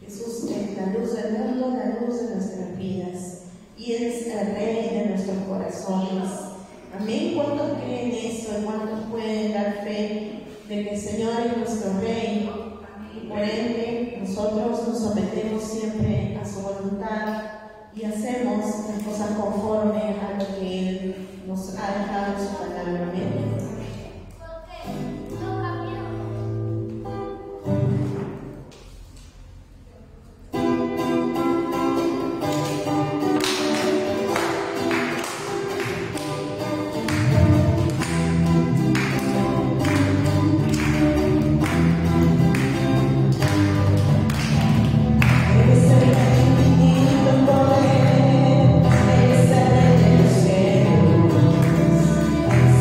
Jesús es la luz del mundo, la luz de nuestras vidas, y es el Rey de nuestros corazones. Amén. ¿Cuántos creen eso? ¿Cuántos pueden dar fe de que el Señor es nuestro Rey? Y por ende, nosotros nos sometemos siempre a su voluntad y hacemos las cosas conforme a lo que Él nos ha dejado en su palabra. Amén.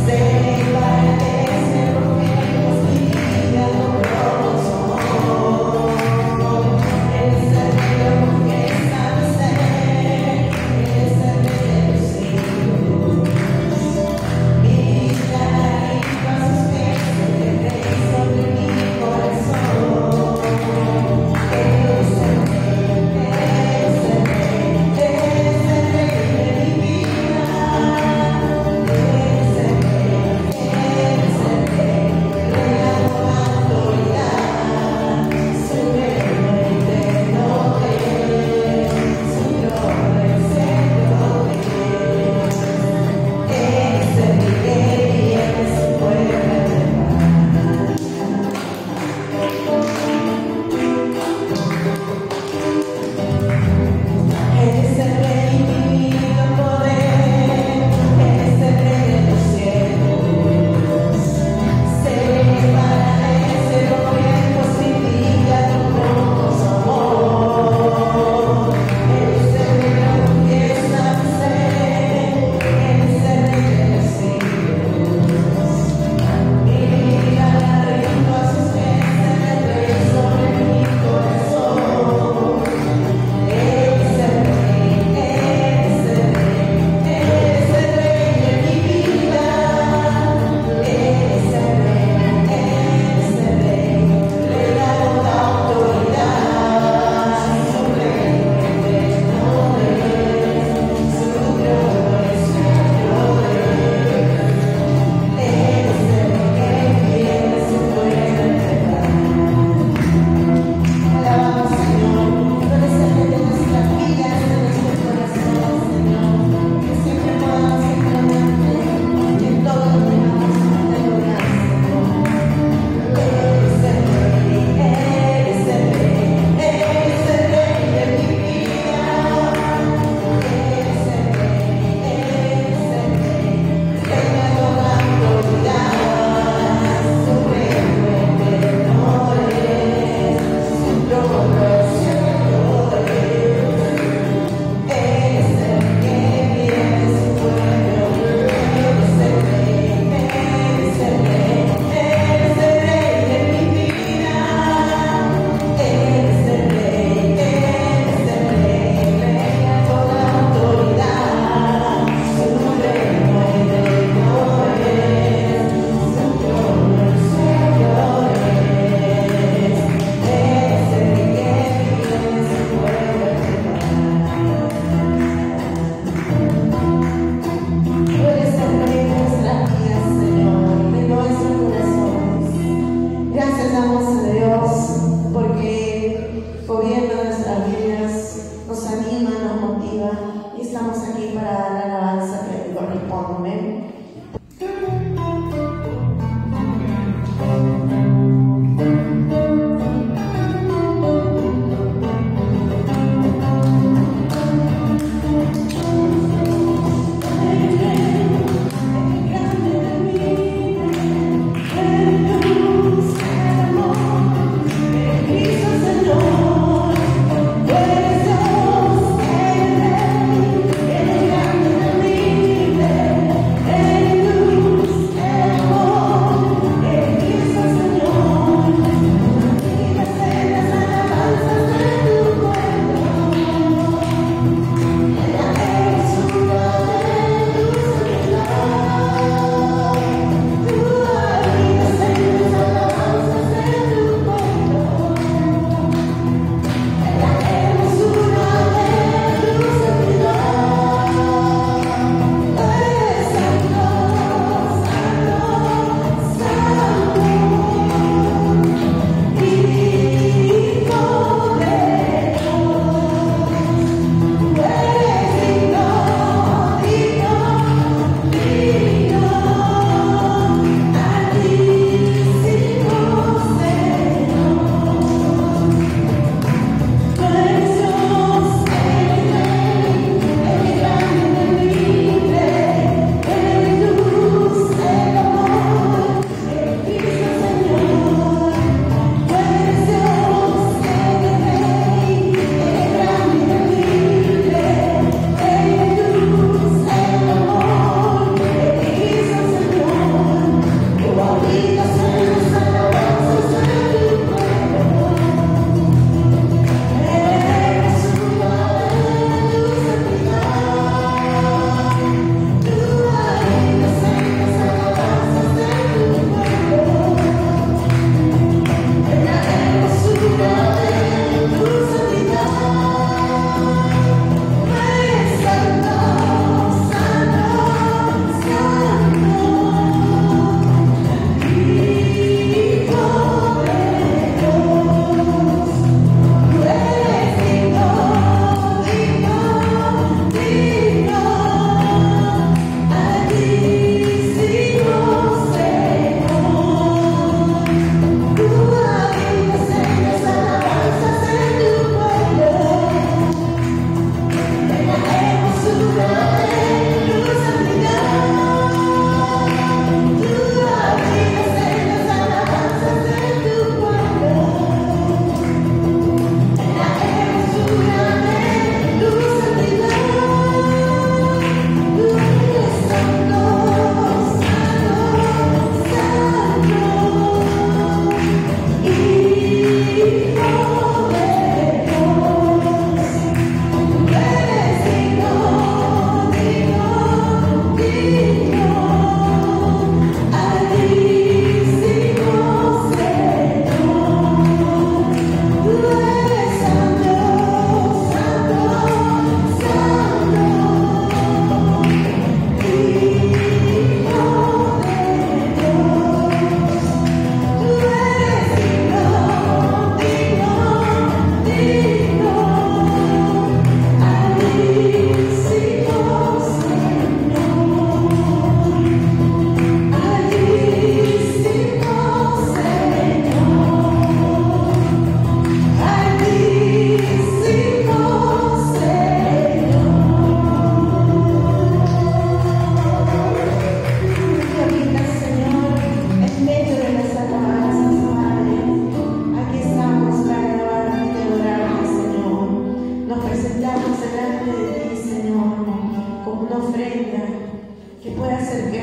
Say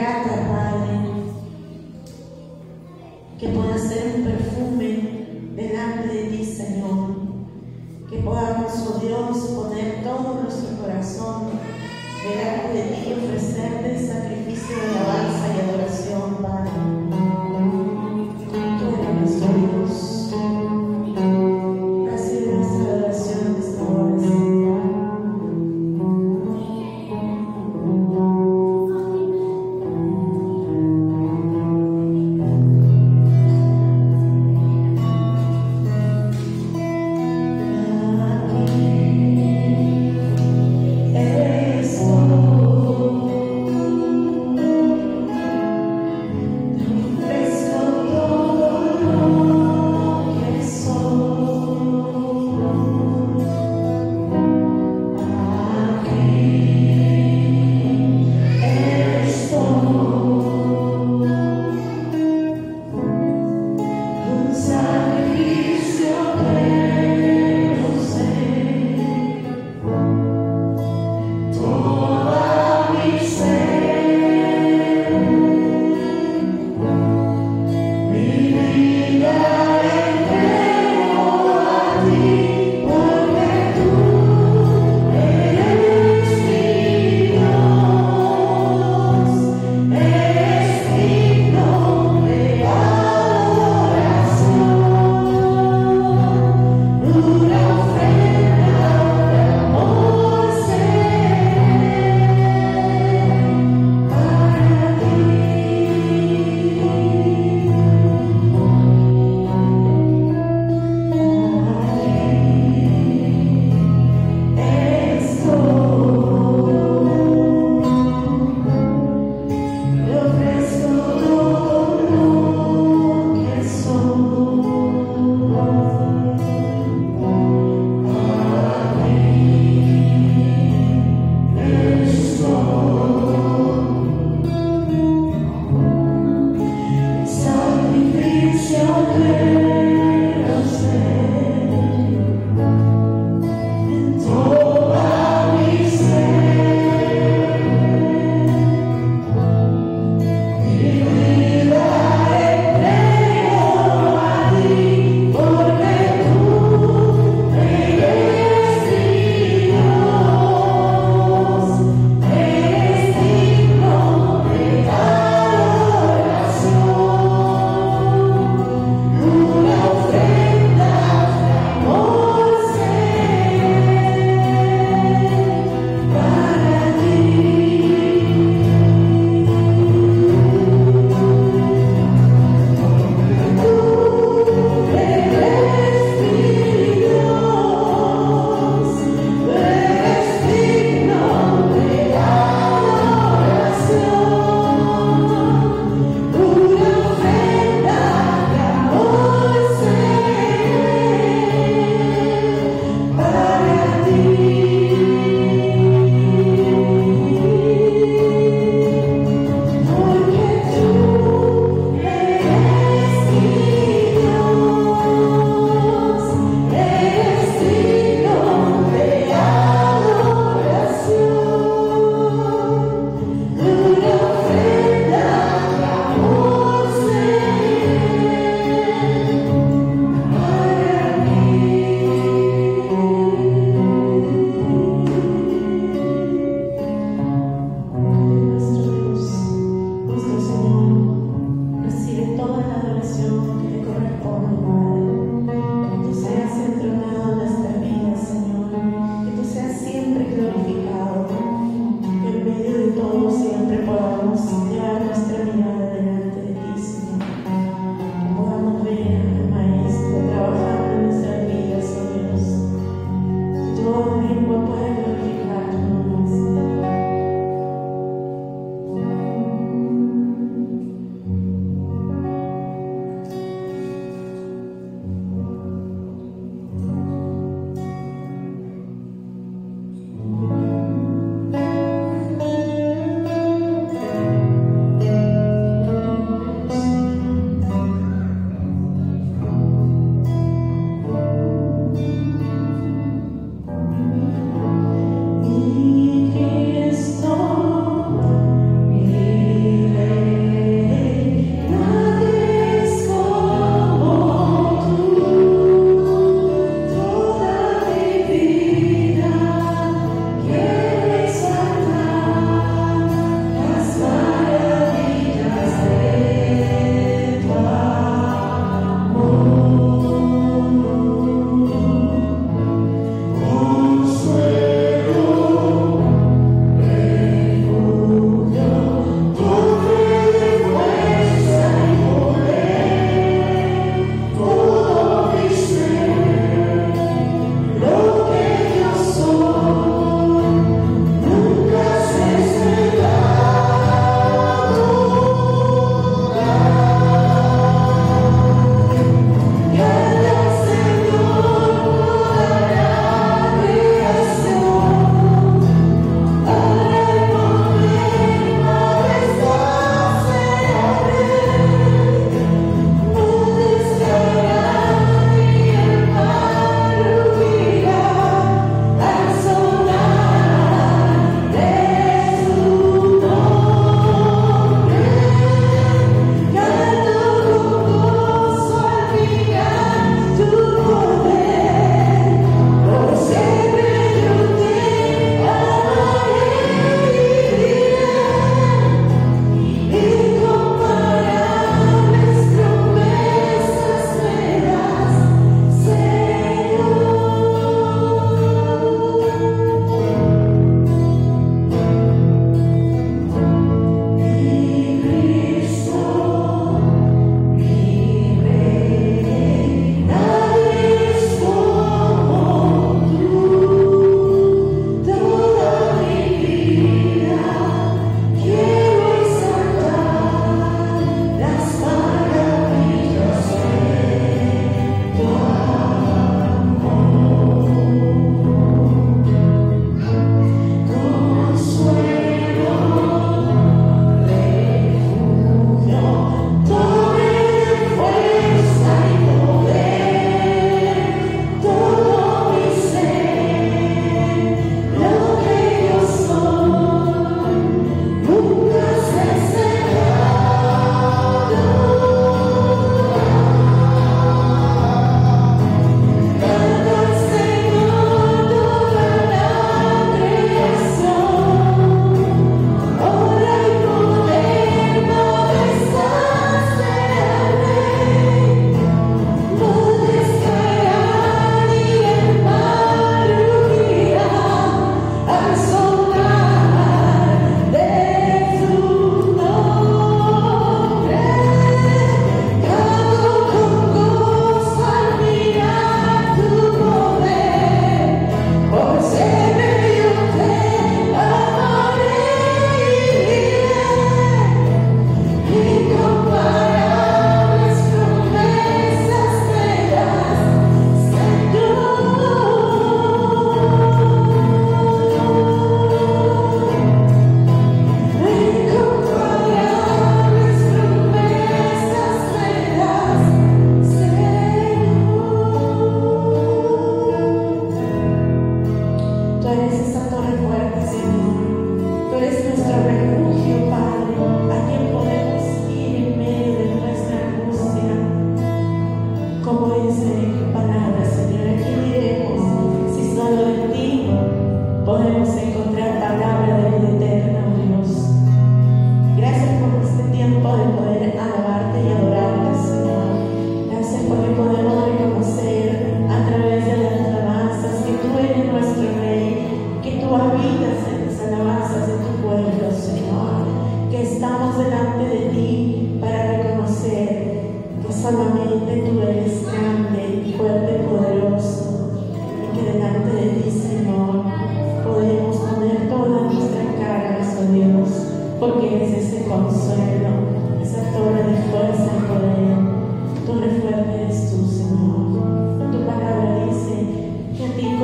grata, Padre, que pueda ser un perfume delante de ti, Señor, que podamos, oh Dios, poner todo nuestro corazón delante de ti y ofrecerte el sacrificio de alabanza y adoración, Padre. Tú eres nuestro Dios. Recibe nuestra adoración en esta hora, Señor. Eres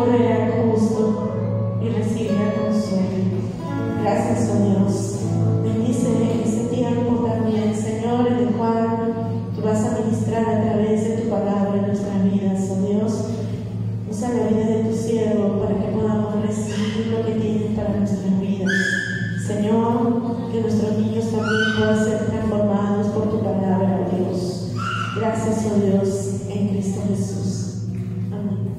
correrá con gusto y recibirá consuelo. Gracias, oh Dios. Bendice este tiempo también, Señor, en el cual tú vas a ministrar a través de tu palabra en nuestras vidas, oh Dios. Usa la vida de tu siervo para que podamos recibir lo que tienes para nuestras vidas. Señor, que nuestros niños también puedan ser transformados por tu palabra, oh Dios. Gracias, oh Dios, en Cristo Jesús. Amén.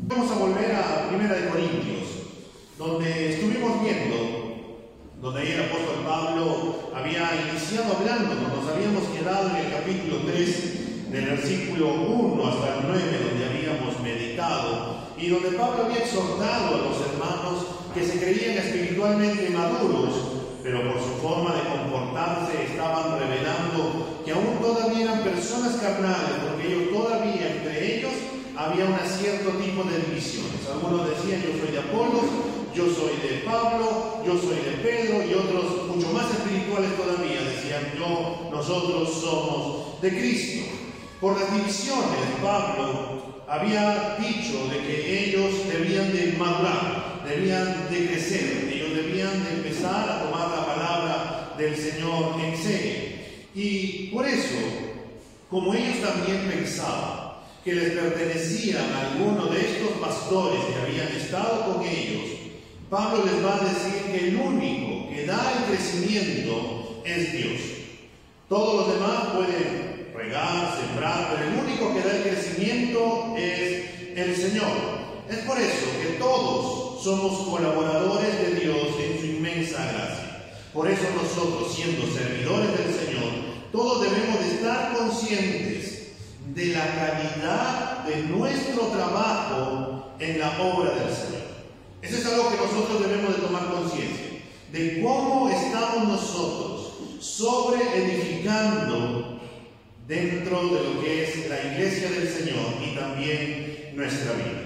Vamos a volver a 1 Corintios, donde estuvimos viendo, donde ahí el apóstol Pablo había iniciado hablando, nos habíamos quedado en el capítulo 3, del versículo 1 hasta el 9, donde habíamos meditado, y donde Pablo había exhortado a los hermanos que se creían espiritualmente maduros, pero por su forma de comportarse estaban revelando que aún todavía eran personas carnales, porque ellos todavía, entre ellos, había un cierto tipo de divisiones. Algunos decían: yo soy de Apolos, yo soy de Pablo, yo soy de Pedro, y otros mucho más espirituales todavía decían: nosotros somos de Cristo. Por las divisiones, Pablo había dicho de que ellos debían de madurar, debían de crecer, ellos debían de empezar a tomar la palabra del Señor en serio. Y por eso, como ellos también pensaban que les pertenecían a alguno de estos pastores que habían estado con ellos, Pablo les va a decir que el único que da el crecimiento es Dios. Todos los demás pueden regar, sembrar, pero el único que da el crecimiento es el Señor. Es por eso que todos somos colaboradores de Dios en su inmensa gracia. Por eso nosotros, siendo servidores del Señor, todos debemos de estar conscientes de la calidad de nuestro trabajo en la obra del Señor. Eso es algo que nosotros debemos de tomar conciencia, de cómo estamos nosotros sobre edificando dentro de lo que es la iglesia del Señor y también nuestra vida.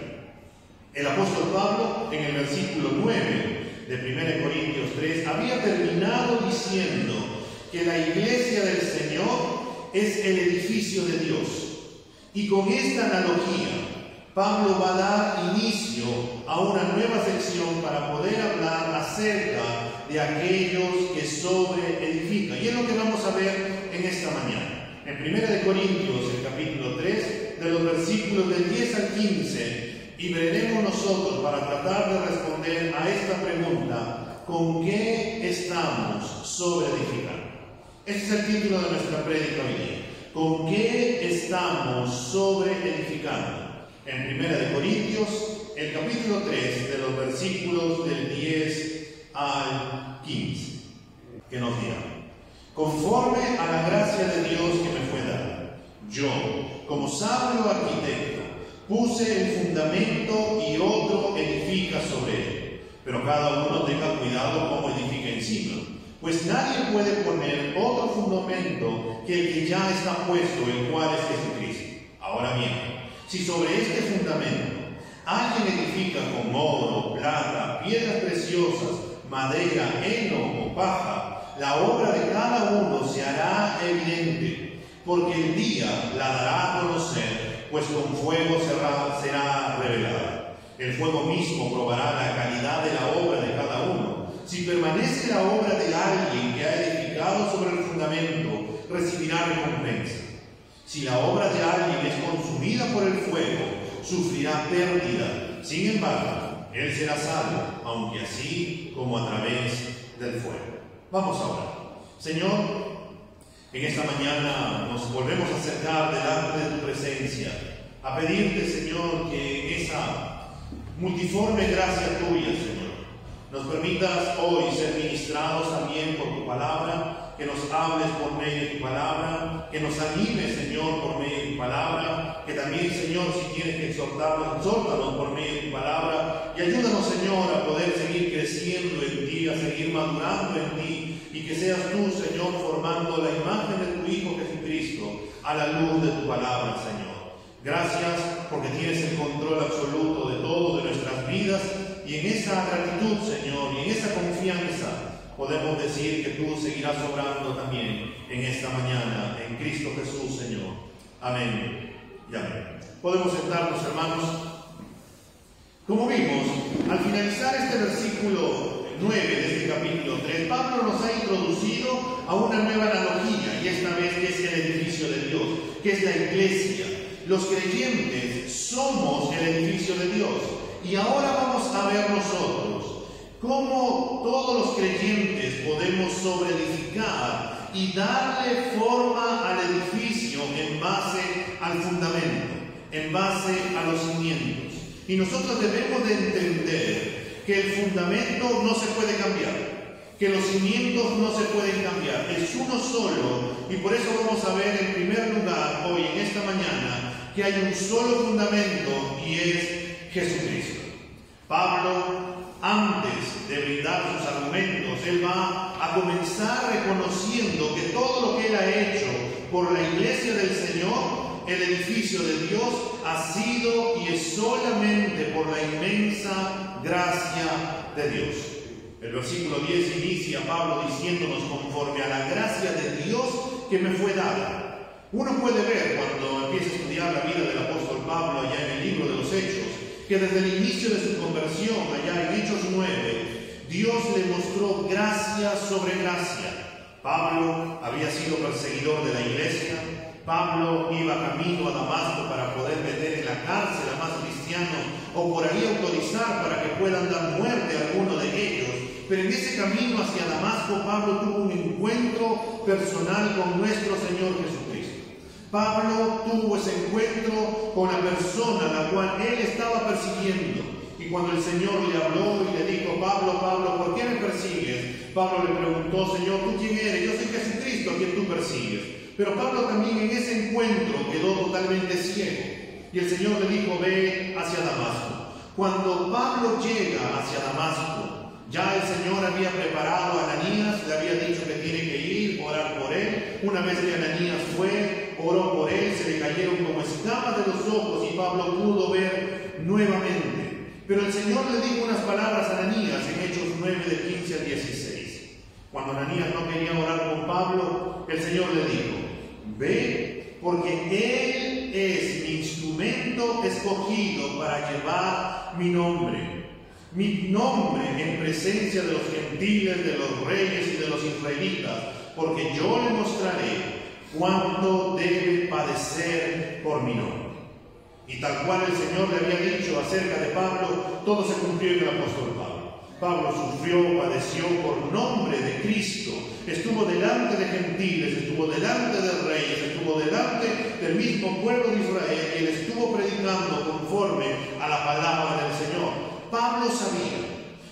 El apóstol Pablo, en el versículo 9 de 1 Corintios 3, había terminado diciendo que la iglesia del Señor es el edificio de Dios. Y con esta analogía, Pablo va a dar inicio a una nueva sección para poder hablar acerca de aquellos que sobreedifican. Y es lo que vamos a ver en esta mañana. En 1 Corintios, el capítulo 3, de los versículos del 10 al 15, y veremos nosotros, para tratar de responder a esta pregunta, ¿con qué estamos sobreedificando? Este es el título de nuestra prédica hoy día. ¿Con qué estamos sobreedificando? En 1 Corintios, el capítulo 3, de los versículos del 10 al 15, que nos dirá: conforme a la gracia de Dios que me fue dada, yo, como sabio arquitecto, puse el fundamento y otro edifica sobre él, pero cada uno tenga cuidado cómo edifica encima. Pues nadie puede poner otro fundamento que el que ya está puesto, el cual es Jesucristo. Ahora bien, si sobre este fundamento alguien edifica con oro, plata, piedras preciosas, madera, heno o paja, la obra de cada uno se hará evidente, porque el día la dará a conocer, pues con fuego será revelada. El fuego mismo probará la calidad de la obra de cada uno. Si permanece la obra de alguien que ha edificado sobre el fundamento, recibirá recompensa. Si la obra de alguien es consumida por el fuego, sufrirá pérdida. Sin embargo, él será salvo, aunque así como a través del fuego. Vamos a orar. Señor, en esta mañana nos volvemos a acercar delante de tu presencia, a pedirte, Señor, que esa multiforme gracia tuya, Señor, nos permitas hoy ser ministrados también por tu palabra, que nos hables por medio de tu palabra, que nos animes, Señor, por medio de tu palabra, que también, Señor, si tienes que exhortarnos, exhórtanos por medio de tu palabra, y ayúdanos, Señor, a poder seguir creciendo en ti, a seguir madurando en ti, y que seas tú, Señor, formando la imagen de tu Hijo Jesucristo a la luz de tu palabra, Señor. Gracias porque tienes el control absoluto de todo, de nuestras vidas, y en esa gratitud, Señor, y en esa confianza, podemos decir que tú seguirás obrando también en esta mañana, en Cristo Jesús, Señor. Amén y amén. Podemos sentarnos, hermanos. Como vimos, al finalizar este versículo 9 de este capítulo 3, Pablo nos ha introducido a una nueva analogía, y esta vez que es el edificio de Dios, que es la iglesia. Los creyentes somos el edificio de Dios. Y ahora vamos a ver nosotros cómo todos los creyentes podemos sobreedificar y darle forma al edificio en base al fundamento, en base a los cimientos. Y nosotros debemos de entender que el fundamento no se puede cambiar, que los cimientos no se pueden cambiar, es uno solo, y por eso vamos a ver en primer lugar hoy, en esta mañana, que hay un solo fundamento y es Jesucristo. Pablo, antes de brindar sus argumentos, él va a comenzar reconociendo que todo lo que él ha hecho por la iglesia del Señor, el edificio de Dios, ha sido y es solamente por la inmensa gracia de Dios. El versículo 10 inicia Pablo diciéndonos: conforme a la gracia de Dios que me fue dada. Uno puede ver cuando empieza a estudiar la vida del apóstol Pablo allá en el libro de los Hechos, que desde el inicio de su conversión, allá en Hechos 9, Dios le mostró gracia sobre gracia. Pablo había sido perseguidor de la iglesia. Pablo iba camino a Damasco para poder meter en la cárcel a más cristianos o por ahí autorizar para que puedan dar muerte a alguno de ellos. Pero en ese camino hacia Damasco, Pablo tuvo un encuentro personal con nuestro Señor Jesucristo. Pablo tuvo ese encuentro con la persona a la cual él estaba persiguiendo. Y cuando el Señor le habló y le dijo: Pablo, Pablo, ¿por qué me persigues? Pablo le preguntó: Señor, ¿tú quién eres? Yo soy Jesucristo a quien tú persigues. Pero Pablo también en ese encuentro quedó totalmente ciego. Y el Señor le dijo: ve hacia Damasco. Cuando Pablo llega hacia Damasco, ya el Señor había preparado a Ananías, le había dicho que tiene que ir, orar por él. Una vez que Ananías fue, oró por él, se le cayeron como escamas de los ojos y Pablo pudo ver nuevamente. Pero el Señor le dijo unas palabras a Ananías en Hechos 9, de 15 al 16. Cuando Ananías no quería orar con Pablo, el Señor le dijo: ve, porque él es mi instrumento escogido para llevar mi nombre en presencia de los gentiles, de los reyes y de los israelitas, porque yo le mostraré cuánto debe padecer por mi nombre. Y tal cual el Señor le había dicho acerca de Pablo, todo se cumplió en el apóstol Pablo. Pablo sufrió, padeció por nombre de Cristo, estuvo delante de gentiles, estuvo delante de reyes, estuvo delante del mismo pueblo de Israel, y él estuvo predicando conforme a la palabra del Señor. Pablo sabía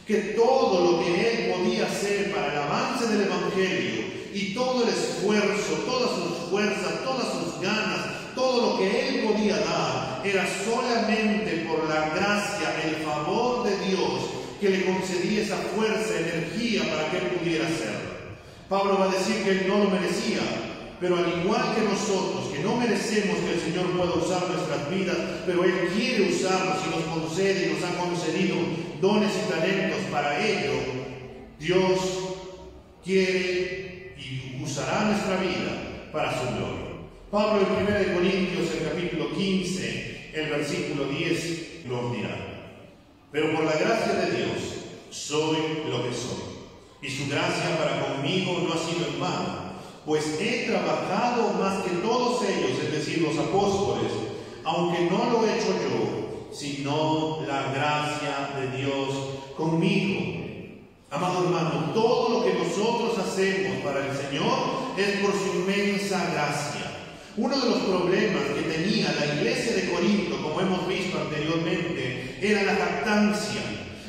que todo lo que él podía hacer para el avance del Evangelio y todo el esfuerzo, todas sus fuerzas, todas sus ganas, todo lo que él podía dar era solamente por la gracia, el favor de Dios que le concedía esa fuerza, energía para que él pudiera hacerlo. Pablo va a decir que él no lo merecía, pero al igual que nosotros, que no merecemos que el Señor pueda usar nuestras vidas, pero Él quiere usarnos y nos concede y nos ha concedido dones y talentos para ello, Dios quiere y usará nuestra vida para su gloria. Pablo en 1 Corintios, el capítulo 15, el versículo 10, nos dirá: pero por la gracia de Dios soy lo que soy, y su gracia para conmigo no ha sido en vano, pues he trabajado más que todos ellos, es decir, los apóstoles, aunque no lo he hecho yo, sino la gracia de Dios conmigo. Amado hermano, todo lo que nosotros hacemos para el Señor es por su inmensa gracia. Uno de los problemas que tenía la iglesia de Corinto, como hemos visto anteriormente, era la jactancia.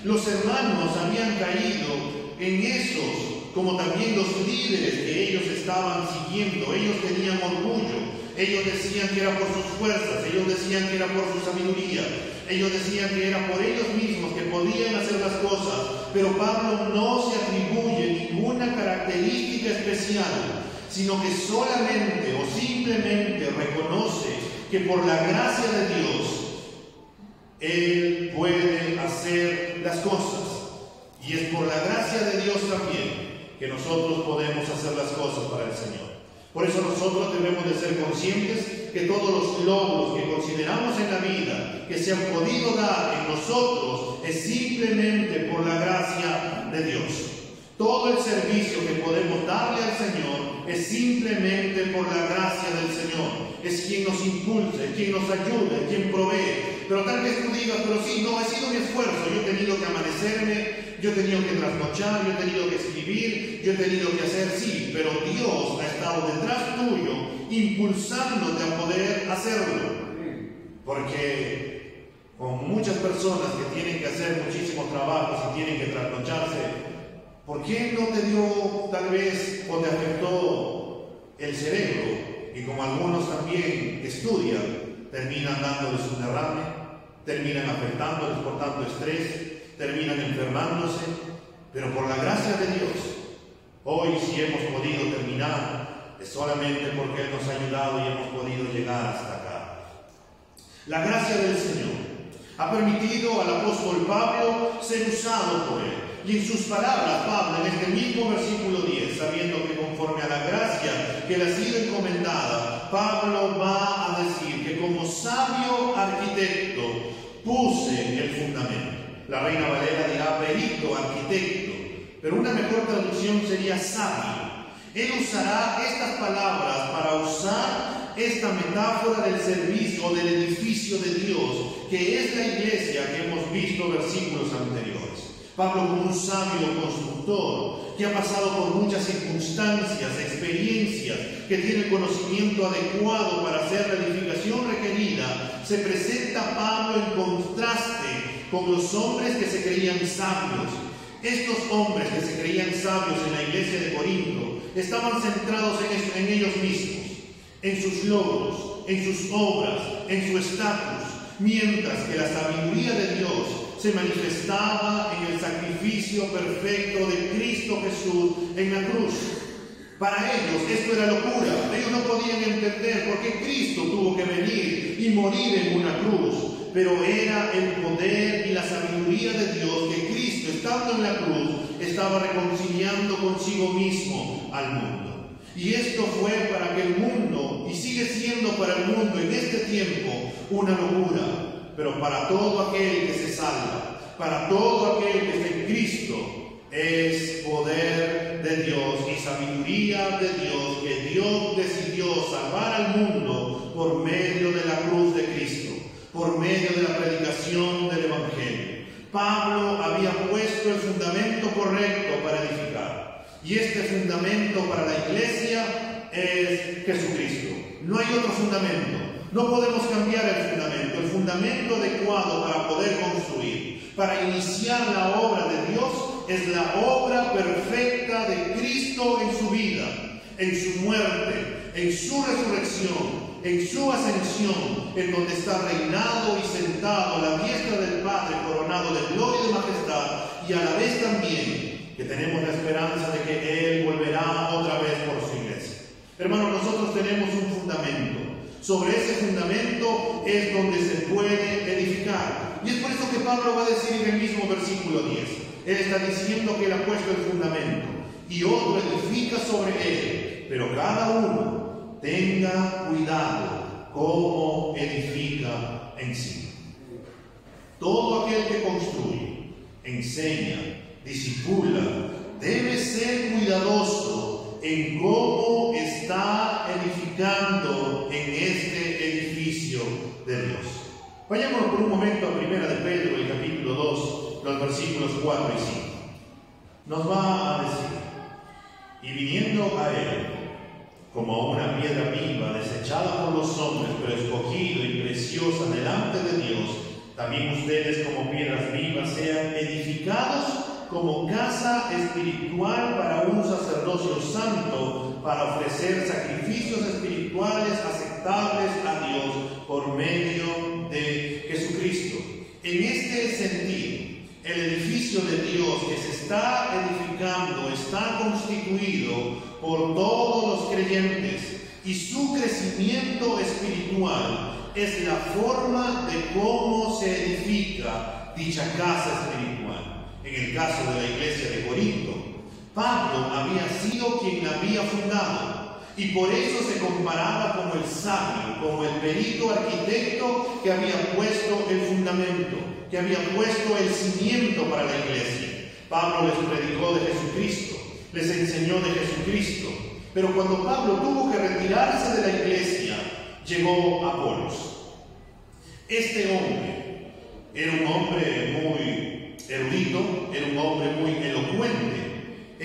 Los hermanos habían caído en esos, como también los líderes que ellos estaban siguiendo. Ellos tenían orgullo, ellos decían que era por sus fuerzas, ellos decían que era por su sabiduría, ellos decían que era por ellos mismos que podían hacer las cosas. Pero Pablo no se atribuye ninguna característica especial, sino que solamente o simplemente reconoce que por la gracia de Dios él puede hacer las cosas. Y es por la gracia de Dios también que nosotros podemos hacer las cosas para el Señor. Por eso nosotros debemos de ser conscientes que todos los logros que consideramos en la vida, que se han podido dar en nosotros, es simplemente por la gracia de Dios. Todo el servicio que podemos darle al Señor es simplemente por la gracia del Señor. Es quien nos impulsa, es quien nos ayuda, es quien provee. Pero tal vez tú digas, pero sí, no, ha sido mi esfuerzo. Yo he tenido que amanecerme, yo he tenido que trasnochar, yo he tenido que escribir, yo he tenido que hacer, sí, pero Dios ha estado detrás tuyo, impulsándote a poder hacerlo. Porque con muchas personas que tienen que hacer muchísimos trabajos y tienen que trasnocharse, ¿por qué no te dio tal vez o te afectó el cerebro? Y como algunos también estudian, terminan dándoles un derrame, terminan afectándoles por tanto estrés, terminan enfermándose, pero por la gracia de Dios, hoy si hemos podido terminar, es solamente porque Él nos ha ayudado y hemos podido llegar hasta acá. La gracia del Señor ha permitido al apóstol Pablo ser usado por Él. Y en sus palabras, Pablo, en este mismo versículo 10, sabiendo que conforme a la gracia que le ha sido encomendada, Pablo va a decir que como sabio arquitecto puse el fundamento. La Reina Valera dirá perito arquitecto, pero una mejor traducción sería sabio. Él usará estas palabras para usar esta metáfora del servicio o del edificio de Dios, que es la iglesia que hemos visto versículos anteriores. Pablo, como un sabio constructor que ha pasado por muchas circunstancias, experiencias, que tiene el conocimiento adecuado para hacer la edificación requerida, se presenta Pablo en contraste con los hombres que se creían sabios. Estos hombres que se creían sabios en la iglesia de Corinto estaban centrados en ellos mismos, en sus logros, en sus obras, en su estatus, mientras que la sabiduría de Dios se manifestaba en el sacrificio perfecto de Cristo Jesús en la cruz. Para ellos esto era locura. Ellos no podían entender por qué Cristo tuvo que venir y morir en una cruz. Pero era el poder y la sabiduría de Dios que Cristo, estando en la cruz, estaba reconciliando consigo mismo al mundo. Y esto fue para que el mundo, y sigue siendo para el mundo en este tiempo, una locura. Pero para todo aquel que se salva, para todo aquel que está en Cristo, es poder de Dios y sabiduría de Dios, que Dios decidió salvar al mundo por medio de la cruz de Cristo, por medio de la predicación del Evangelio. Pablo había puesto el fundamento correcto para edificar, y este fundamento para la iglesia es Jesucristo. No hay otro fundamento. No podemos cambiar el fundamento adecuado para poder construir, para iniciar la obra de Dios, es la obra perfecta de Cristo en su vida, en su muerte, en su resurrección, en su ascensión, en donde está reinado y sentado a la diestra del Padre, coronado de gloria y de majestad, y a la vez también que tenemos la esperanza de que Él volverá otra vez por su iglesia. Hermanos, nosotros tenemos un fundamento. Sobre ese fundamento es donde se puede edificar. Y es por eso que Pablo va a decir en el mismo versículo 10. Él está diciendo que él ha puesto el fundamento y otro edifica sobre él. Pero cada uno tenga cuidado cómo edifica en sí. Todo aquel que construye, enseña, discipula, debe ser cuidadoso en cómo está edificando en este edificio de Dios. Vayamos por un momento a 1 de Pedro, el capítulo 2, los versículos 4 y 5. Nos va a decir: y viniendo a Él, como una piedra viva, desechada por los hombres, pero escogida y preciosa delante de Dios, también ustedes como piedras vivas sean edificados como casa espiritual para un sacerdocio santo, para ofrecer sacrificios espirituales aceptables a Dios por medio de Jesucristo. En este sentido, el edificio de Dios que se está edificando está constituido por todos los creyentes, y su crecimiento espiritual es la forma de cómo se edifica dicha casa espiritual. En el caso de la iglesia de Corinto, Pablo había sido quien la había fundado, Y por eso se comparaba como el sabio, como el perito arquitecto que había puesto el fundamento, que había puesto el cimiento para la iglesia. Pablo les predicó de Jesucristo, les enseñó de Jesucristo. Pero cuando Pablo tuvo que retirarse de la iglesia, llegó Apolos. Este hombre era un hombre muy erudito, era un hombre muy elocuente.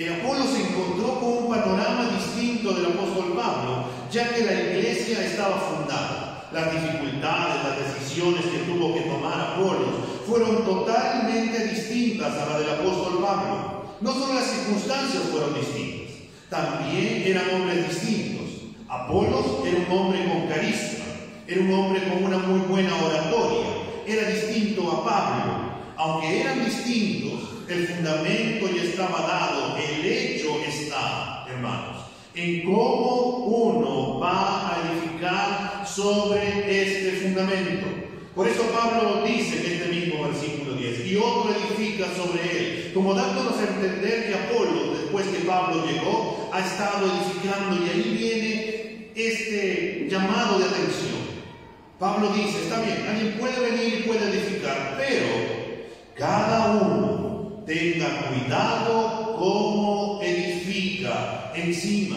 Apolos se encontró con un panorama distinto del apóstol Pablo, ya que la iglesia estaba fundada. Las dificultades, las decisiones que tuvo que tomar Apolos fueron totalmente distintas a las del apóstol Pablo. No solo las circunstancias fueron distintas, también eran hombres distintos. Apolos era un hombre con carisma, era un hombre con una muy buena oratoria, era distinto a Pablo. Aunque eran distintos, el fundamento ya estaba dado, el hecho está, hermanos, en cómo uno va a edificar sobre este fundamento. Por eso Pablo dice en este mismo versículo 10, y otro edifica sobre él, como dándonos a entender que Apolo, después que Pablo llegó, ha estado edificando, y ahí viene este llamado de atención. Pablo dice, está bien, alguien puede venir y puede edificar, pero cada uno tenga cuidado cómo edifica encima.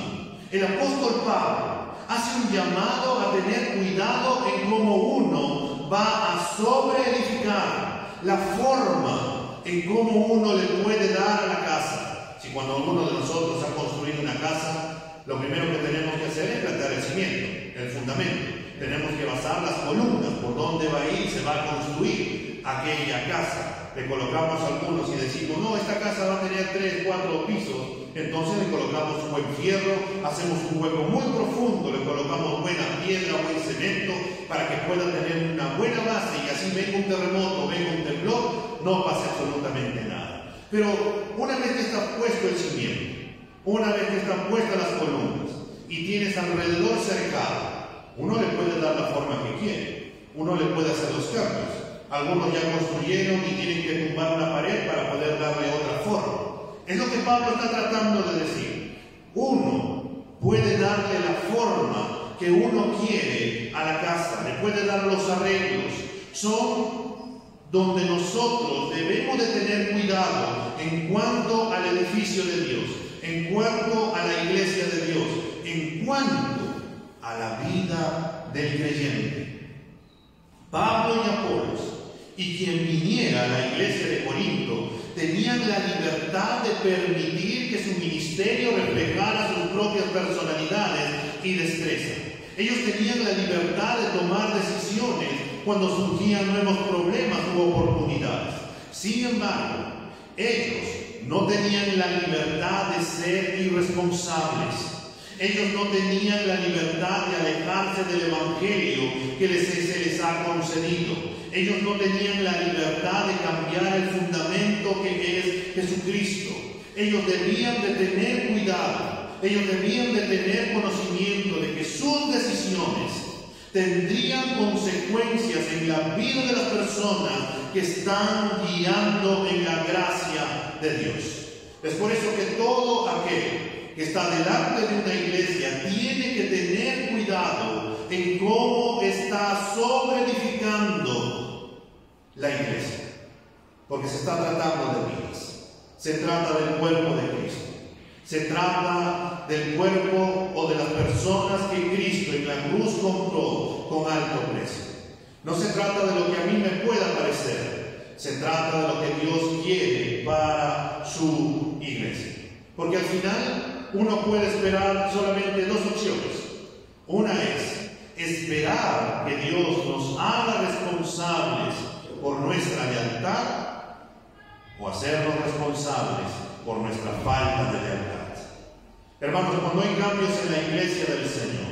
El apóstol Pablo hace un llamado a tener cuidado en cómo uno va a sobreedificar, la forma en cómo uno le puede dar a la casa. Si cuando uno de nosotros ha construido una casa, lo primero que tenemos que hacer es plantar el cimiento, el fundamento. Tenemos que basar las columnas, por dónde va a ir, se va a construir aquella casa. Le colocamos algunos y decimos, no, esta casa va a tener 3, 4 pisos. Entonces le colocamos un buen fierro, hacemos un hueco muy profundo, le colocamos buena piedra, buen cemento, para que pueda tener una buena base, y así venga un terremoto, venga un temblor, no pase absolutamente nada. Pero una vez que está puesto el cimiento, una vez que están puestas las columnas y tienes alrededor cercado, uno le puede dar la forma que quiere, uno le puede hacer los cambios. Algunos ya construyeron y tienen que tumbar una pared para poder darle otra forma. Es lo que Pablo está tratando de decir. Uno puede darle la forma que uno quiere a la casa, le puede dar los arreglos. Son donde nosotros debemos de tener cuidado en cuanto al edificio de Dios, en cuanto a la iglesia de Dios, en cuanto a la vida del creyente. Pablo y Apolos, y quien viniera a la iglesia de Corinto, tenían la libertad de permitir que su ministerio reflejara sus propias personalidades y destreza. Ellos tenían la libertad de tomar decisiones cuando surgían nuevos problemas u oportunidades. Sin embargo, ellos no tenían la libertad de ser irresponsables. Ellos no tenían la libertad de alejarse del evangelio que se les ha concedido. Ellos no tenían la libertad de cambiar el fundamento que es Jesucristo. Ellos debían de tener cuidado. Ellos debían de tener conocimiento de que sus decisiones tendrían consecuencias en la vida de las personas que están guiando en la gracia de Dios. Es por eso que todo aquel que está delante de una iglesia tiene que tener cuidado en cómo está sobreedificando la iglesia, porque se está tratando de vidas, se trata del cuerpo de Cristo, se trata del cuerpo o de las personas que Cristo en la cruz compró con alto precio. No se trata de lo que a mí me pueda parecer, se trata de lo que Dios quiere para su iglesia, porque al final uno puede esperar solamente dos opciones. Una es esperar que Dios nos haga responsables por nuestra lealtad, o hacernos responsables por nuestra falta de lealtad. Hermanos, cuando hay cambios en la iglesia del Señor,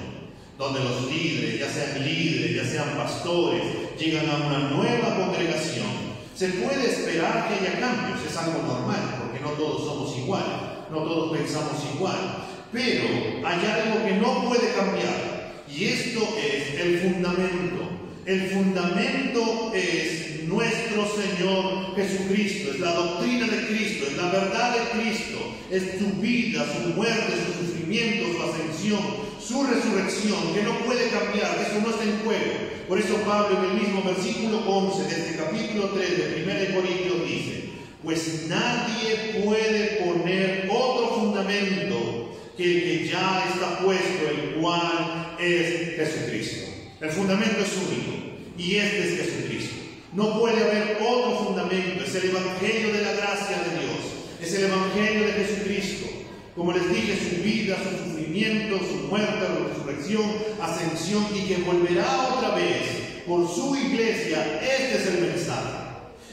donde los líderes, ya sean pastores, llegan a una nueva congregación, se puede esperar que haya cambios. Es algo normal, porque no todos somos iguales, no todos pensamos igual, pero hay algo que no puede cambiar, y esto es el fundamento. El fundamento es nuestro Señor Jesucristo, es la doctrina de Cristo, es la verdad de Cristo, es su vida, su muerte, su sufrimiento sufrimiento, su ascensión, su resurrección, que no puede cambiar, que eso no está en juego. Por eso Pablo en el mismo versículo 11 de este capítulo 3 de 1 Corintios dice: pues nadie puede poner otro fundamento que el que ya está puesto, el cual es Jesucristo. El fundamento es único y este es Jesucristo. No puede haber otro fundamento. Es el Evangelio de la gracia de Dios. Es el Evangelio de Jesucristo. Como les dije, su vida, su sufrimiento, su muerte, resurrección, ascensión, y que volverá otra vez por su iglesia. Este es el mensaje.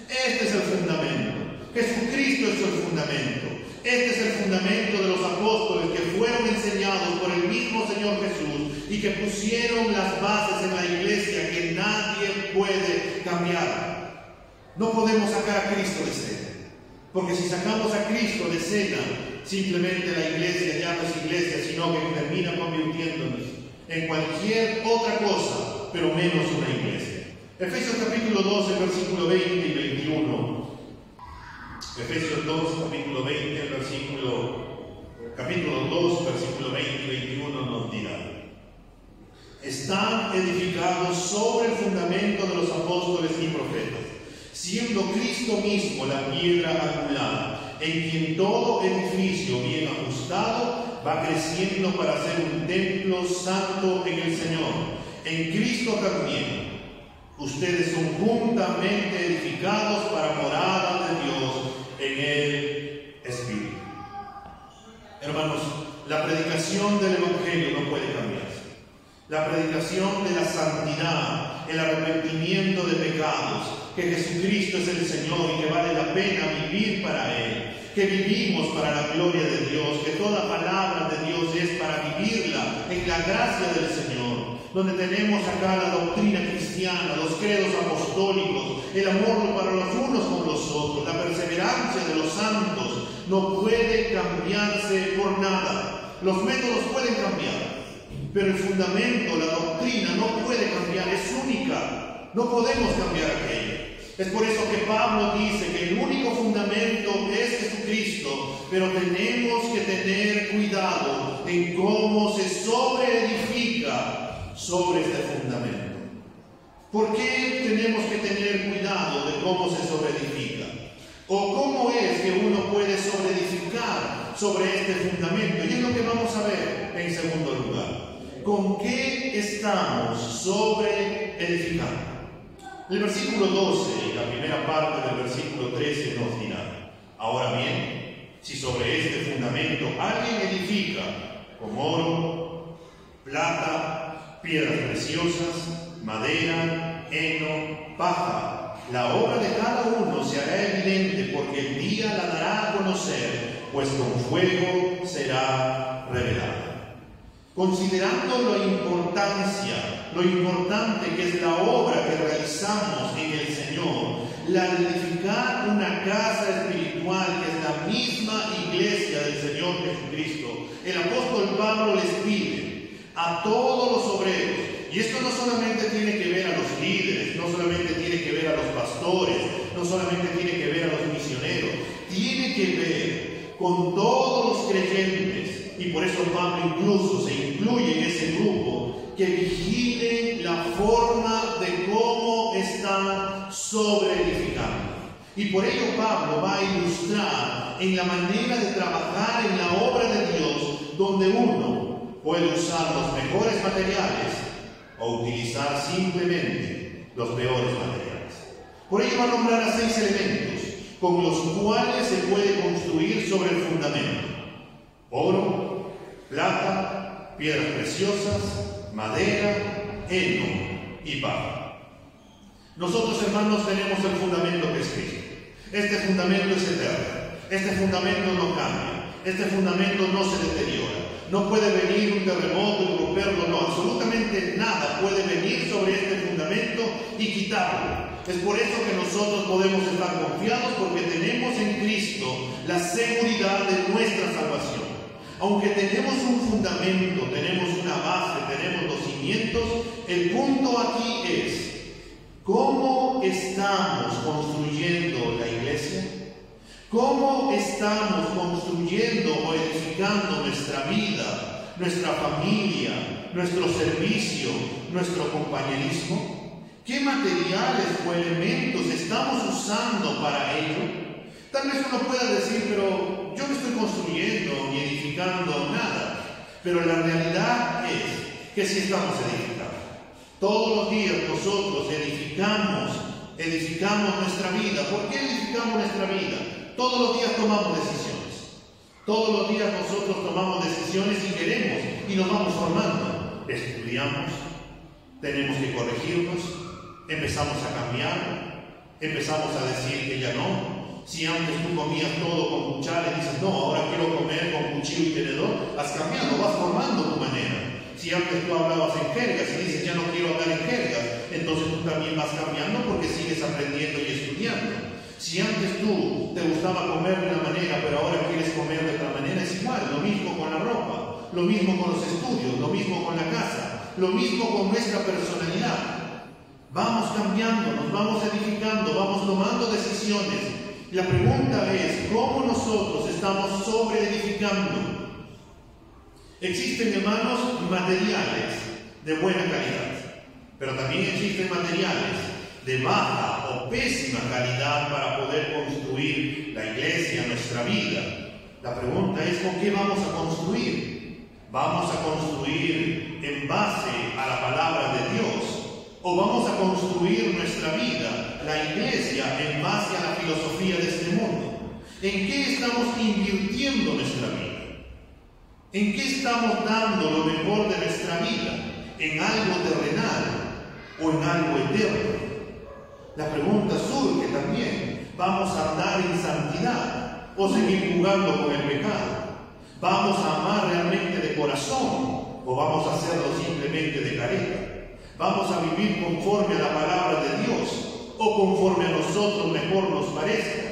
Este es el fundamento. Jesucristo es el fundamento. Este es el fundamento de los apóstoles que fueron enseñados por el mismo Señor Jesús y que pusieron las bases en la iglesia que nadie puede cambiar. No podemos sacar a Cristo de escena, porque si sacamos a Cristo de escena, simplemente la iglesia ya no es iglesia, sino que termina convirtiéndonos en cualquier otra cosa, pero menos una iglesia. Efesios capítulo 12, versículo 20 y 21. Efesios 2, capítulo 20, capítulo 2, versículo 20 y 21 nos dirá: están edificados sobre el fundamento de los apóstoles y profetas, siendo Cristo mismo la piedra angular, en quien todo edificio bien ajustado va creciendo para ser un templo santo en el Señor. En Cristo también ustedes son juntamente edificados para morada de Dios en el Espíritu. Hermanos, la predicación del Evangelio no puede cambiarse. La predicación de la santidad, el arrepentimiento de pecados, que Jesucristo es el Señor y que vale la pena vivir para Él, que vivimos para la gloria de Dios, que toda palabra de Dios es para vivirla en la gracia del Señor, donde tenemos acá la doctrina cristiana, los credos apostólicos, el amor para los unos con los otros, la perseverancia de los santos, no puede cambiarse por nada. Los métodos pueden cambiar, pero el fundamento, la doctrina no puede cambiar, es única, no podemos cambiar aquello. Es por eso que Pablo dice que el único fundamento es Jesucristo, pero tenemos que tener cuidado en cómo se sobreedifica sobre este fundamento. ¿Por qué tenemos que tener cuidado de cómo se sobreedifica? ¿O cómo es que uno puede sobreedificar sobre este fundamento? Y es lo que vamos a ver en segundo lugar. ¿Con qué estamos sobreedificando? El versículo 12 y la primera parte del versículo 13 nos dirá: ahora bien, si sobre este fundamento alguien edifica con oro, plata, piedras preciosas, madera, heno, paja, la obra de cada uno se hará evidente, porque el día la dará a conocer, pues con fuego será revelada. Considerando lo importante que es la obra que realizamos en el Señor, la de edificar una casa espiritual que es la misma iglesia del Señor Jesucristo, el apóstol Pablo les pide a todos los obreros, y esto no solamente tiene que ver a los líderes, no solamente tiene que ver a los pastores, no solamente tiene que ver a los misioneros, tiene que ver con todos los creyentes. Y por eso Pablo incluso se incluye en ese grupo, que vigilen la forma de cómo están sobreedificando. Y por ello Pablo va a ilustrar en la manera de trabajar en la obra de Dios, donde uno puede usar los mejores materiales o utilizar simplemente los peores materiales. Por ello va a nombrar a 6 elementos con los cuales se puede construir sobre el fundamento: oro, plata, piedras preciosas, madera, heno y paja. Nosotros, hermanos, tenemos el fundamento que es Cristo. Este fundamento es eterno. Este fundamento no cambia. Este fundamento no se deteriora. No puede venir un terremoto y romperlo. No, absolutamente nada puede venir sobre este fundamento y quitarlo. Es por eso que nosotros podemos estar confiados, porque tenemos en Cristo la seguridad de nuestra salvación. Aunque tenemos un fundamento, tenemos una base, tenemos los cimientos, el punto aquí es: ¿cómo estamos construyendo la iglesia? ¿Cómo estamos construyendo o edificando nuestra vida nuestra familia, nuestro servicio, nuestro compañerismo? ¿Qué materiales o elementos estamos usando para ello? Tal vez uno pueda decir, pero yo no estoy construyendo ni edificando nada. Pero la realidad es que sí estamos edificando. Todos los días nosotros edificamos nuestra vida. ¿Por qué edificamos nuestra vida? Todos los días tomamos decisiones. Todos los días nosotros tomamos decisiones y queremos y nos vamos formando. Estudiamos, tenemos que corregirnos, empezamos a cambiar, empezamos a decir que ya no. Si antes tú comías todo con cuchara y dices, no, ahora quiero comer con cuchillo y tenedor, has cambiado, vas formando tu manera. Si antes tú hablabas en jergas y dices, ya no quiero hablar en jergas, entonces tú también vas cambiando porque sigues aprendiendo y estudiando. Si antes tú te gustaba comer de una manera, pero ahora quieres comer de otra manera, es igual. Lo mismo con la ropa, lo mismo con los estudios, lo mismo con la casa, lo mismo con nuestra personalidad. Vamos cambiando, nos vamos edificando, vamos tomando decisiones. La pregunta es, ¿cómo nosotros estamos sobreedificando? Existen, hermanos, materiales de buena calidad, pero también existen materiales de baja o pésima calidad para poder construir la iglesia, nuestra vida. La pregunta es, ¿con qué vamos a construir? ¿Vamos a construir en base a la palabra de Dios? ¿O vamos a construir nuestra vida, la iglesia, en base a la filosofía de este mundo? ¿En qué estamos invirtiendo nuestra vida? ¿En qué estamos dando lo mejor de nuestra vida? ¿En algo terrenal o en algo eterno? La pregunta surge también, ¿vamos a andar en santidad o seguir jugando con el pecado? ¿Vamos a amar realmente de corazón o vamos a hacerlo simplemente de careta? ¿Vamos a vivir conforme a la palabra de Dios o conforme a nosotros mejor nos parezca?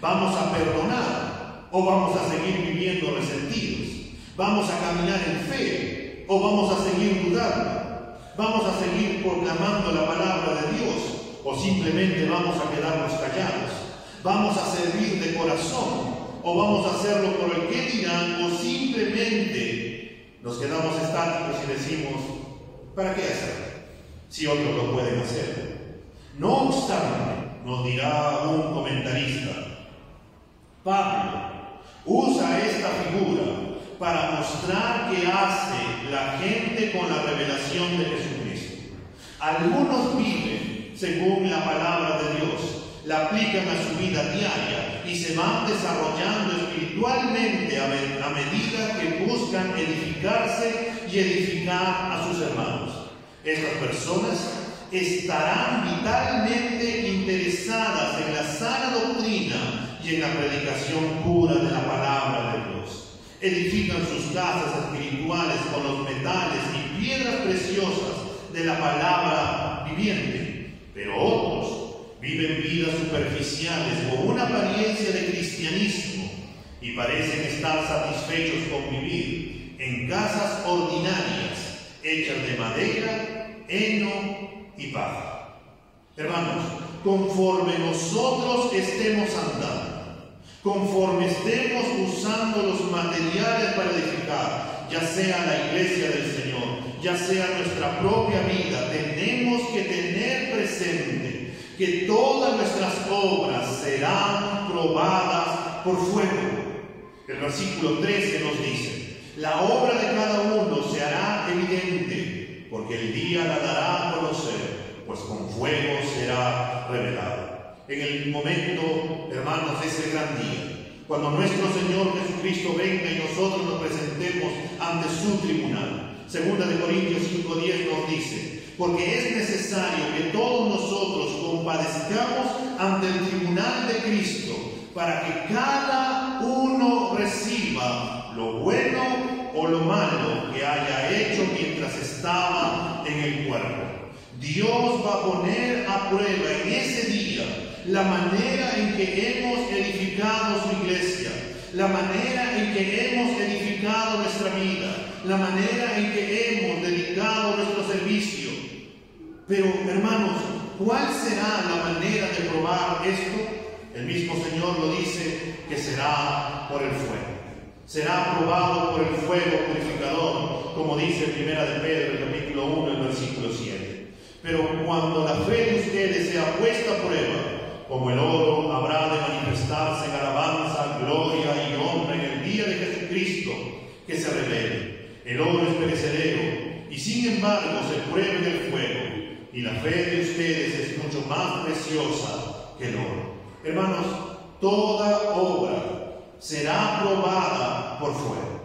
¿Vamos a perdonar o vamos a seguir viviendo resentidos? ¿Vamos a caminar en fe o vamos a seguir dudando? ¿Vamos a seguir proclamando la palabra de Dios o simplemente vamos a quedarnos callados? ¿Vamos a servir de corazón o vamos a hacerlo por el que dirán o simplemente nos quedamos estáticos y decimos, ¿para qué hacerlo si otros lo pueden hacer? No obstante, nos dirá un comentarista, Pablo usa esta figura para mostrar qué hace la gente con la revelación de Jesucristo. Algunos viven según la palabra de Dios, la aplican a su vida diaria y se van desarrollando espiritualmente a medida que buscan edificarse y edificar a sus hermanos. Estas personas estarán vitalmente interesadas en la sana doctrina y en la predicación pura de la palabra de Dios. Edifican sus casas espirituales con los metales y piedras preciosas de la palabra viviente, pero otros viven vidas superficiales con una apariencia de cristianismo y parecen estar satisfechos con vivir en casas ordinarias hechas de madera, heno y paja. Hermanos, conforme nosotros estemos andando, conforme estemos usando los materiales para edificar, ya sea la iglesia del Señor, ya sea nuestra propia vida, tenemos que tener presente que todas nuestras obras serán probadas por fuego. El versículo 13 nos dice, la obra de cada uno se hará evidente, porque el día la dará a conocer, pues con fuego será revelada. En el momento, hermanos, de ese gran día, cuando nuestro Señor Jesucristo venga y nosotros nos presentemos ante su tribunal, 2 Corintios 5:10 nos dice, porque es necesario que todos nosotros compadezcamos ante el tribunal de Cristo, para que cada uno reciba lo bueno o lo malo que haya hecho mientras estaba en el cuerpo. Dios va a poner a prueba en ese día la manera en que hemos edificado su iglesia, la manera en que hemos edificado nuestra vida, la manera en que hemos dedicado nuestro servicio. Pero, hermanos, ¿cuál será la manera de probar esto? El mismo Señor lo dice, que será por el fuego. será probado por el fuego purificador, como dice 1 de Pedro, el capítulo 1, el versículo 7. Pero cuando la fe de ustedes sea puesta a prueba, como el oro, habrá de manifestarse en alabanza, gloria y honra en el día de Jesucristo que se revele. El oro es perecedero, y sin embargo se prueba en el fuego, y la fe de ustedes es mucho más preciosa que el oro. Hermanos, toda obra será probada por fuego.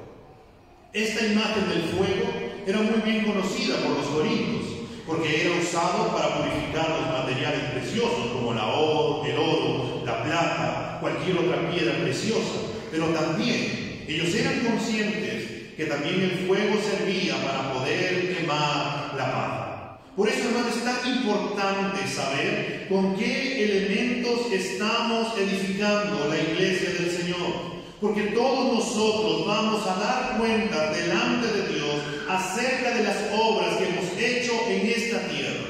Esta imagen del fuego era muy bien conocida por los corintios, porque era usado para purificar los materiales preciosos, como el oro, la plata, cualquier otra piedra preciosa. Pero también ellos eran conscientes que también el fuego servía para poder quemar la paja. Por eso, hermanos, es tan importante saber con qué elementos estamos edificando la iglesia del Señor. Porque todos nosotros vamos a dar cuenta delante de Dios acerca de las obras que hemos hecho en esta tierra.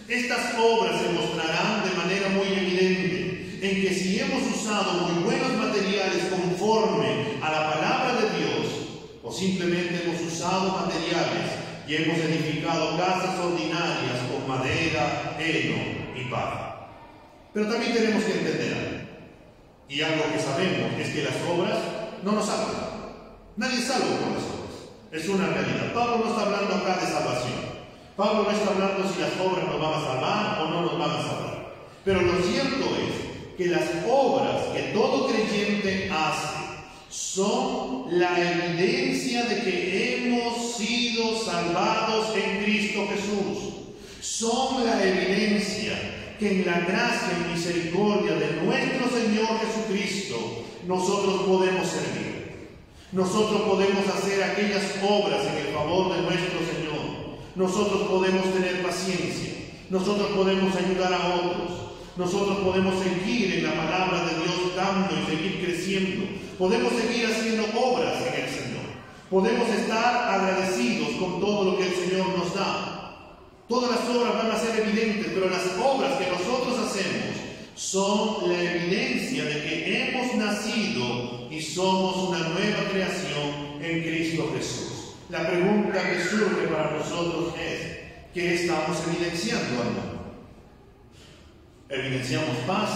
Estas obras se mostrarán de manera muy evidente en que si hemos usado muy buenos materiales conforme a la palabra de Dios, o simplemente hemos usado materiales y hemos edificado casas ordinarias con madera, heno y paja. Pero también tenemos que entender algo. Y algo que sabemos es que las obras no nos salvan. Nadie es salvo por las obras. Es una realidad. Pablo no está hablando acá de salvación. Pablo no está hablando si las obras nos van a salvar o no nos van a salvar. Pero lo cierto es que las obras que todo creyente hace son la evidencia de que hemos sido salvados en Cristo Jesús. Son la evidencia que en la gracia y misericordia de nuestro Señor Jesucristo nosotros podemos servir. Nosotros podemos hacer aquellas obras en el favor de nuestro Señor. Nosotros podemos tener paciencia. Nosotros podemos ayudar a otros. Nosotros podemos seguir en la palabra de Dios dando y seguir creciendo. Podemos seguir haciendo obras en el Señor. Podemos estar agradecidos con todo lo que el Señor nos da. Todas las obras van a ser evidentes, pero las obras que nosotros hacemos son la evidencia de que hemos nacido y somos una nueva creación en Cristo Jesús. La pregunta que surge para nosotros es: ¿qué estamos evidenciando, hermano? ¿Evidenciamos paz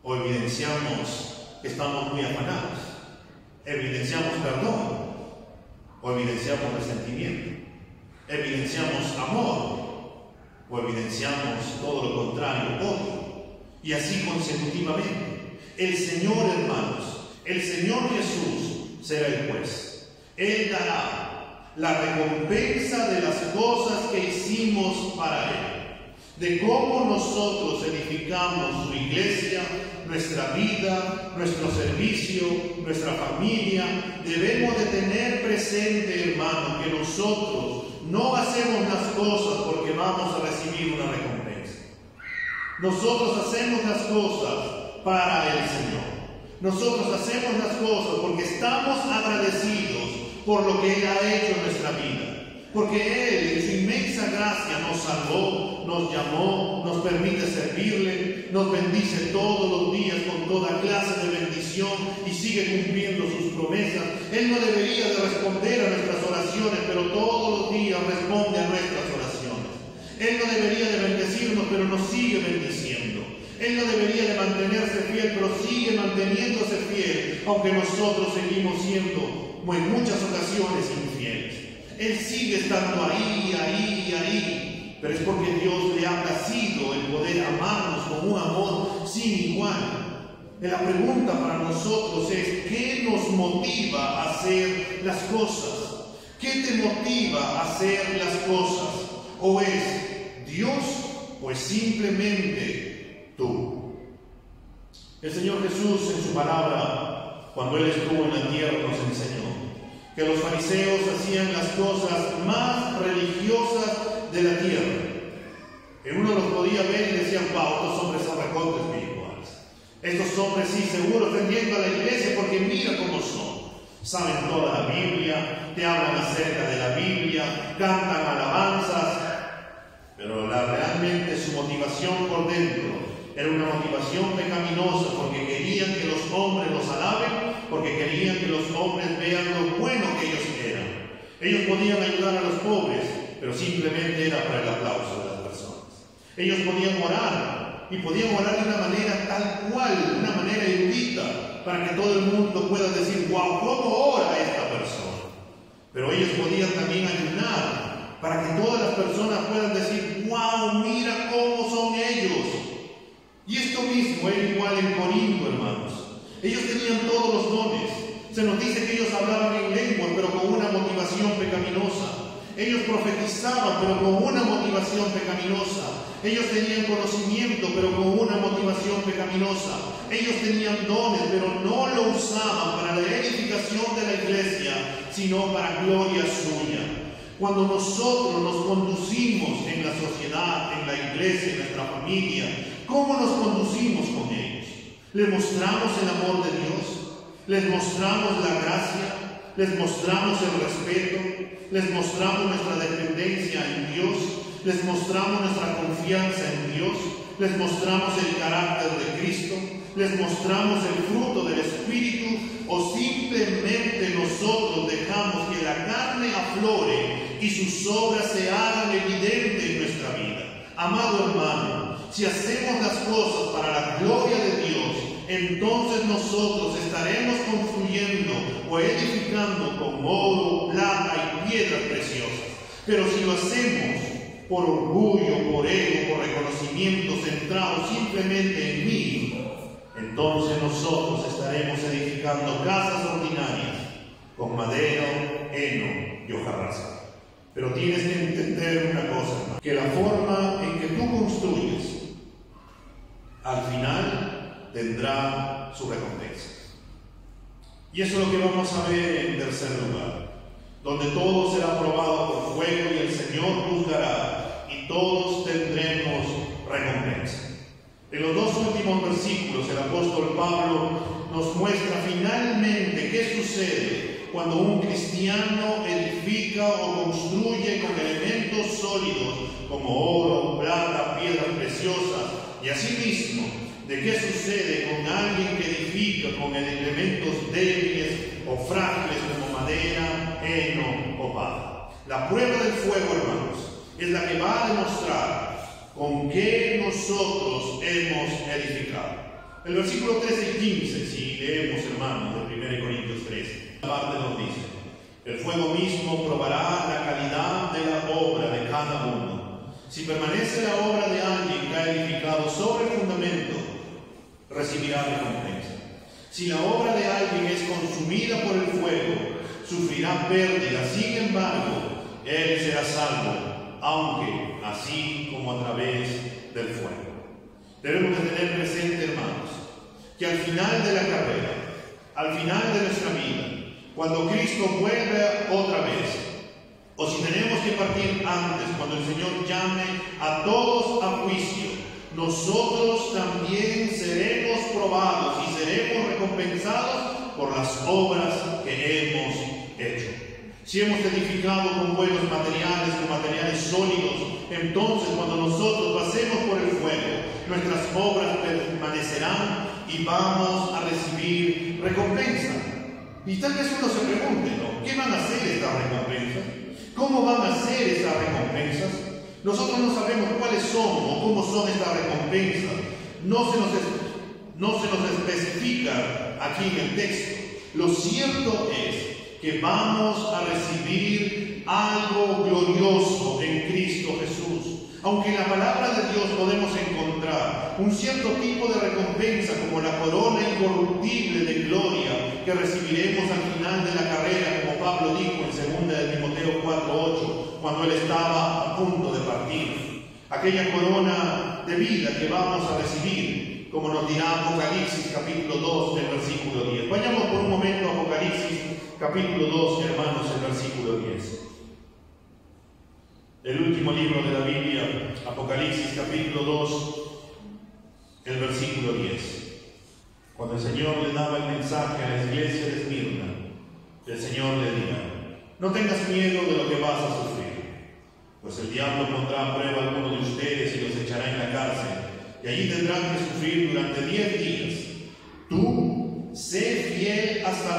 o evidenciamos que estamos muy afanados? ¿Evidenciamos perdón o evidenciamos resentimiento? ¿Evidenciamos amor o evidenciamos todo lo contrario, odio? Y así consecutivamente. El Señor, hermanos, el Señor Jesús será el juez. Él dará la recompensa de las cosas que hicimos para Él, de cómo nosotros edificamos su iglesia, nuestra vida, nuestro servicio, nuestra familia. Debemos de tener presente, hermano, que nosotros no hacemos las cosas porque vamos a recibir una recompensa. Nosotros hacemos las cosas para el Señor. Nosotros hacemos las cosas porque estamos agradecidos por lo que Él ha hecho en nuestra vida. Porque Él, en su inmensa gracia, nos salvó, nos llamó, nos permite servirle, nos bendice todos los días con toda clase de bendición y sigue cumpliendo sus promesas. Él no debería de responder a nuestras oraciones, pero todos los días responde a nuestras oraciones. Él no debería de bendecirnos, pero nos sigue bendiciendo. Él no debería de mantenerse fiel, pero sigue manteniéndose fiel, aunque nosotros seguimos siendo, en muchas ocasiones, infieles. Él sigue estando ahí, pero es porque Dios le ha placido el poder amarnos con un amor sin igual. La pregunta para nosotros es: ¿qué nos motiva a hacer las cosas? ¿Qué te motiva a hacer las cosas? ¿O es Dios o es simplemente tú? El Señor Jesús, en su palabra, cuando Él estuvo en la tierra, nos enseñó que los fariseos hacían las cosas más religiosas de la tierra. Que uno los podía ver y decían: wow, estos hombres son recontra espirituales. Estos hombres sí, seguro defendiendo a la iglesia, porque mira cómo son. Saben toda la Biblia, te hablan acerca de la Biblia, cantan alabanzas, pero realmente su motivación por dentro era una motivación pecaminosa, porque querían que los hombres los alaben porque querían que los hombres vean lo bueno que ellos eran. Ellos podían ayudar a los pobres, pero simplemente era para el aplauso de las personas. Ellos podían orar, y podían orar de una manera tal cual, de una manera erudita, para que todo el mundo pueda decir, wow, ¿cómo ora esta persona? Pero ellos podían también ayunar, para que todas las personas puedan decir, wow, mira cómo son ellos. Y esto mismo era igual en Corinto, hermanos. Ellos tenían todos los dones. Se nos dice que ellos hablaban en lengua, pero con una motivación pecaminosa. Ellos profetizaban, pero con una motivación pecaminosa. Ellos tenían conocimiento, pero con una motivación pecaminosa. Ellos tenían dones, pero no lo usaban para la edificación de la iglesia, sino para gloria suya. Cuando nosotros nos conducimos en la sociedad, en la iglesia, en nuestra familia, ¿cómo nos conducimos con ellos? ¿Les mostramos el amor de Dios? ¿Les mostramos la gracia? ¿Les mostramos el respeto? ¿Les mostramos nuestra dependencia en Dios? ¿Les mostramos nuestra confianza en Dios? ¿Les mostramos el carácter de Cristo? ¿Les mostramos el fruto del Espíritu? ¿O simplemente nosotros dejamos que la carne aflore y sus obras se hagan evidentes en nuestra vida? Amado hermano, si hacemos las cosas para la gloria de Dios, entonces nosotros estaremos construyendo o edificando con oro, plata y piedras preciosas. Pero si lo hacemos por orgullo, por ego, por reconocimiento, centrado simplemente en mí, entonces nosotros estaremos edificando casas ordinarias con madera, heno y hojarasca. Pero tienes que entender una cosa, hermano, que la forma en que tú construyes, al final tendrá su recompensa. Y eso es lo que vamos a ver en tercer lugar, donde todo será probado por fuego y el Señor juzgará y todos tendremos recompensa. En los dos últimos versículos el apóstol Pablo nos muestra finalmente qué sucede cuando un cristiano edifica o construye con elementos sólidos como oro, plata, piedras preciosas, y asimismo de qué sucede con alguien que edifica con elementos débiles o frágiles como madera, heno o paja. La prueba del fuego, hermanos, es la que va a demostrar con qué nosotros hemos edificado. El versículo 13 y 15, si leemos, hermanos, de 1 Corintios 13, la parte nos dice: el fuego mismo probará la calidad de la obra de cada uno. Si permanece la obra de alguien que ha edificado sobre el fundamento, recibirá recompensa. Si la obra de alguien es consumida por el fuego, sufrirá pérdida. Sin embargo, él será salvo, aunque así como a través del fuego. Debemos de tener presente, hermanos, que al final de la carrera, al final de nuestra vida, cuando Cristo vuelve otra vez, o si tenemos que partir antes, cuando el Señor llame a todos a juicio, nosotros también seremos probados y seremos recompensados por las obras que hemos hecho. Si hemos edificado con buenos materiales, con materiales sólidos, entonces cuando nosotros pasemos por el fuego, nuestras obras permanecerán y vamos a recibir recompensa. Y tal vez uno se pregunte, ¿no? ¿Qué van a hacer estas recompensas? ¿Cómo van a ser estas recompensas? Nosotros no sabemos cuáles son o cómo son estas recompensas. No se nos especifica aquí en el texto. Lo cierto es que vamos a recibir algo glorioso en Cristo Jesús. Aunque en la palabra de Dios podemos encontrar un cierto tipo de recompensa como la corona incorruptible de gloria que recibiremos al final de la carrera, como Pablo dijo en 2 de Timoteo 4:8, cuando él estaba a punto de partir. Aquella corona de vida que vamos a recibir, como nos dirá Apocalipsis capítulo 2, el versículo 10. Vayamos por un momento a Apocalipsis capítulo 2, hermanos, el versículo 10. El último libro de la Biblia, Apocalipsis capítulo 2, el versículo 10. Cuando el Señor le daba el mensaje a la iglesia de Esmirna, el Señor le dirá: no tengas miedo de lo que vas a sufrir, pues el diablo pondrá a prueba a alguno de ustedes y los echará en la cárcel, y allí tendrán que sufrir durante 10 días. Tú sé fiel hasta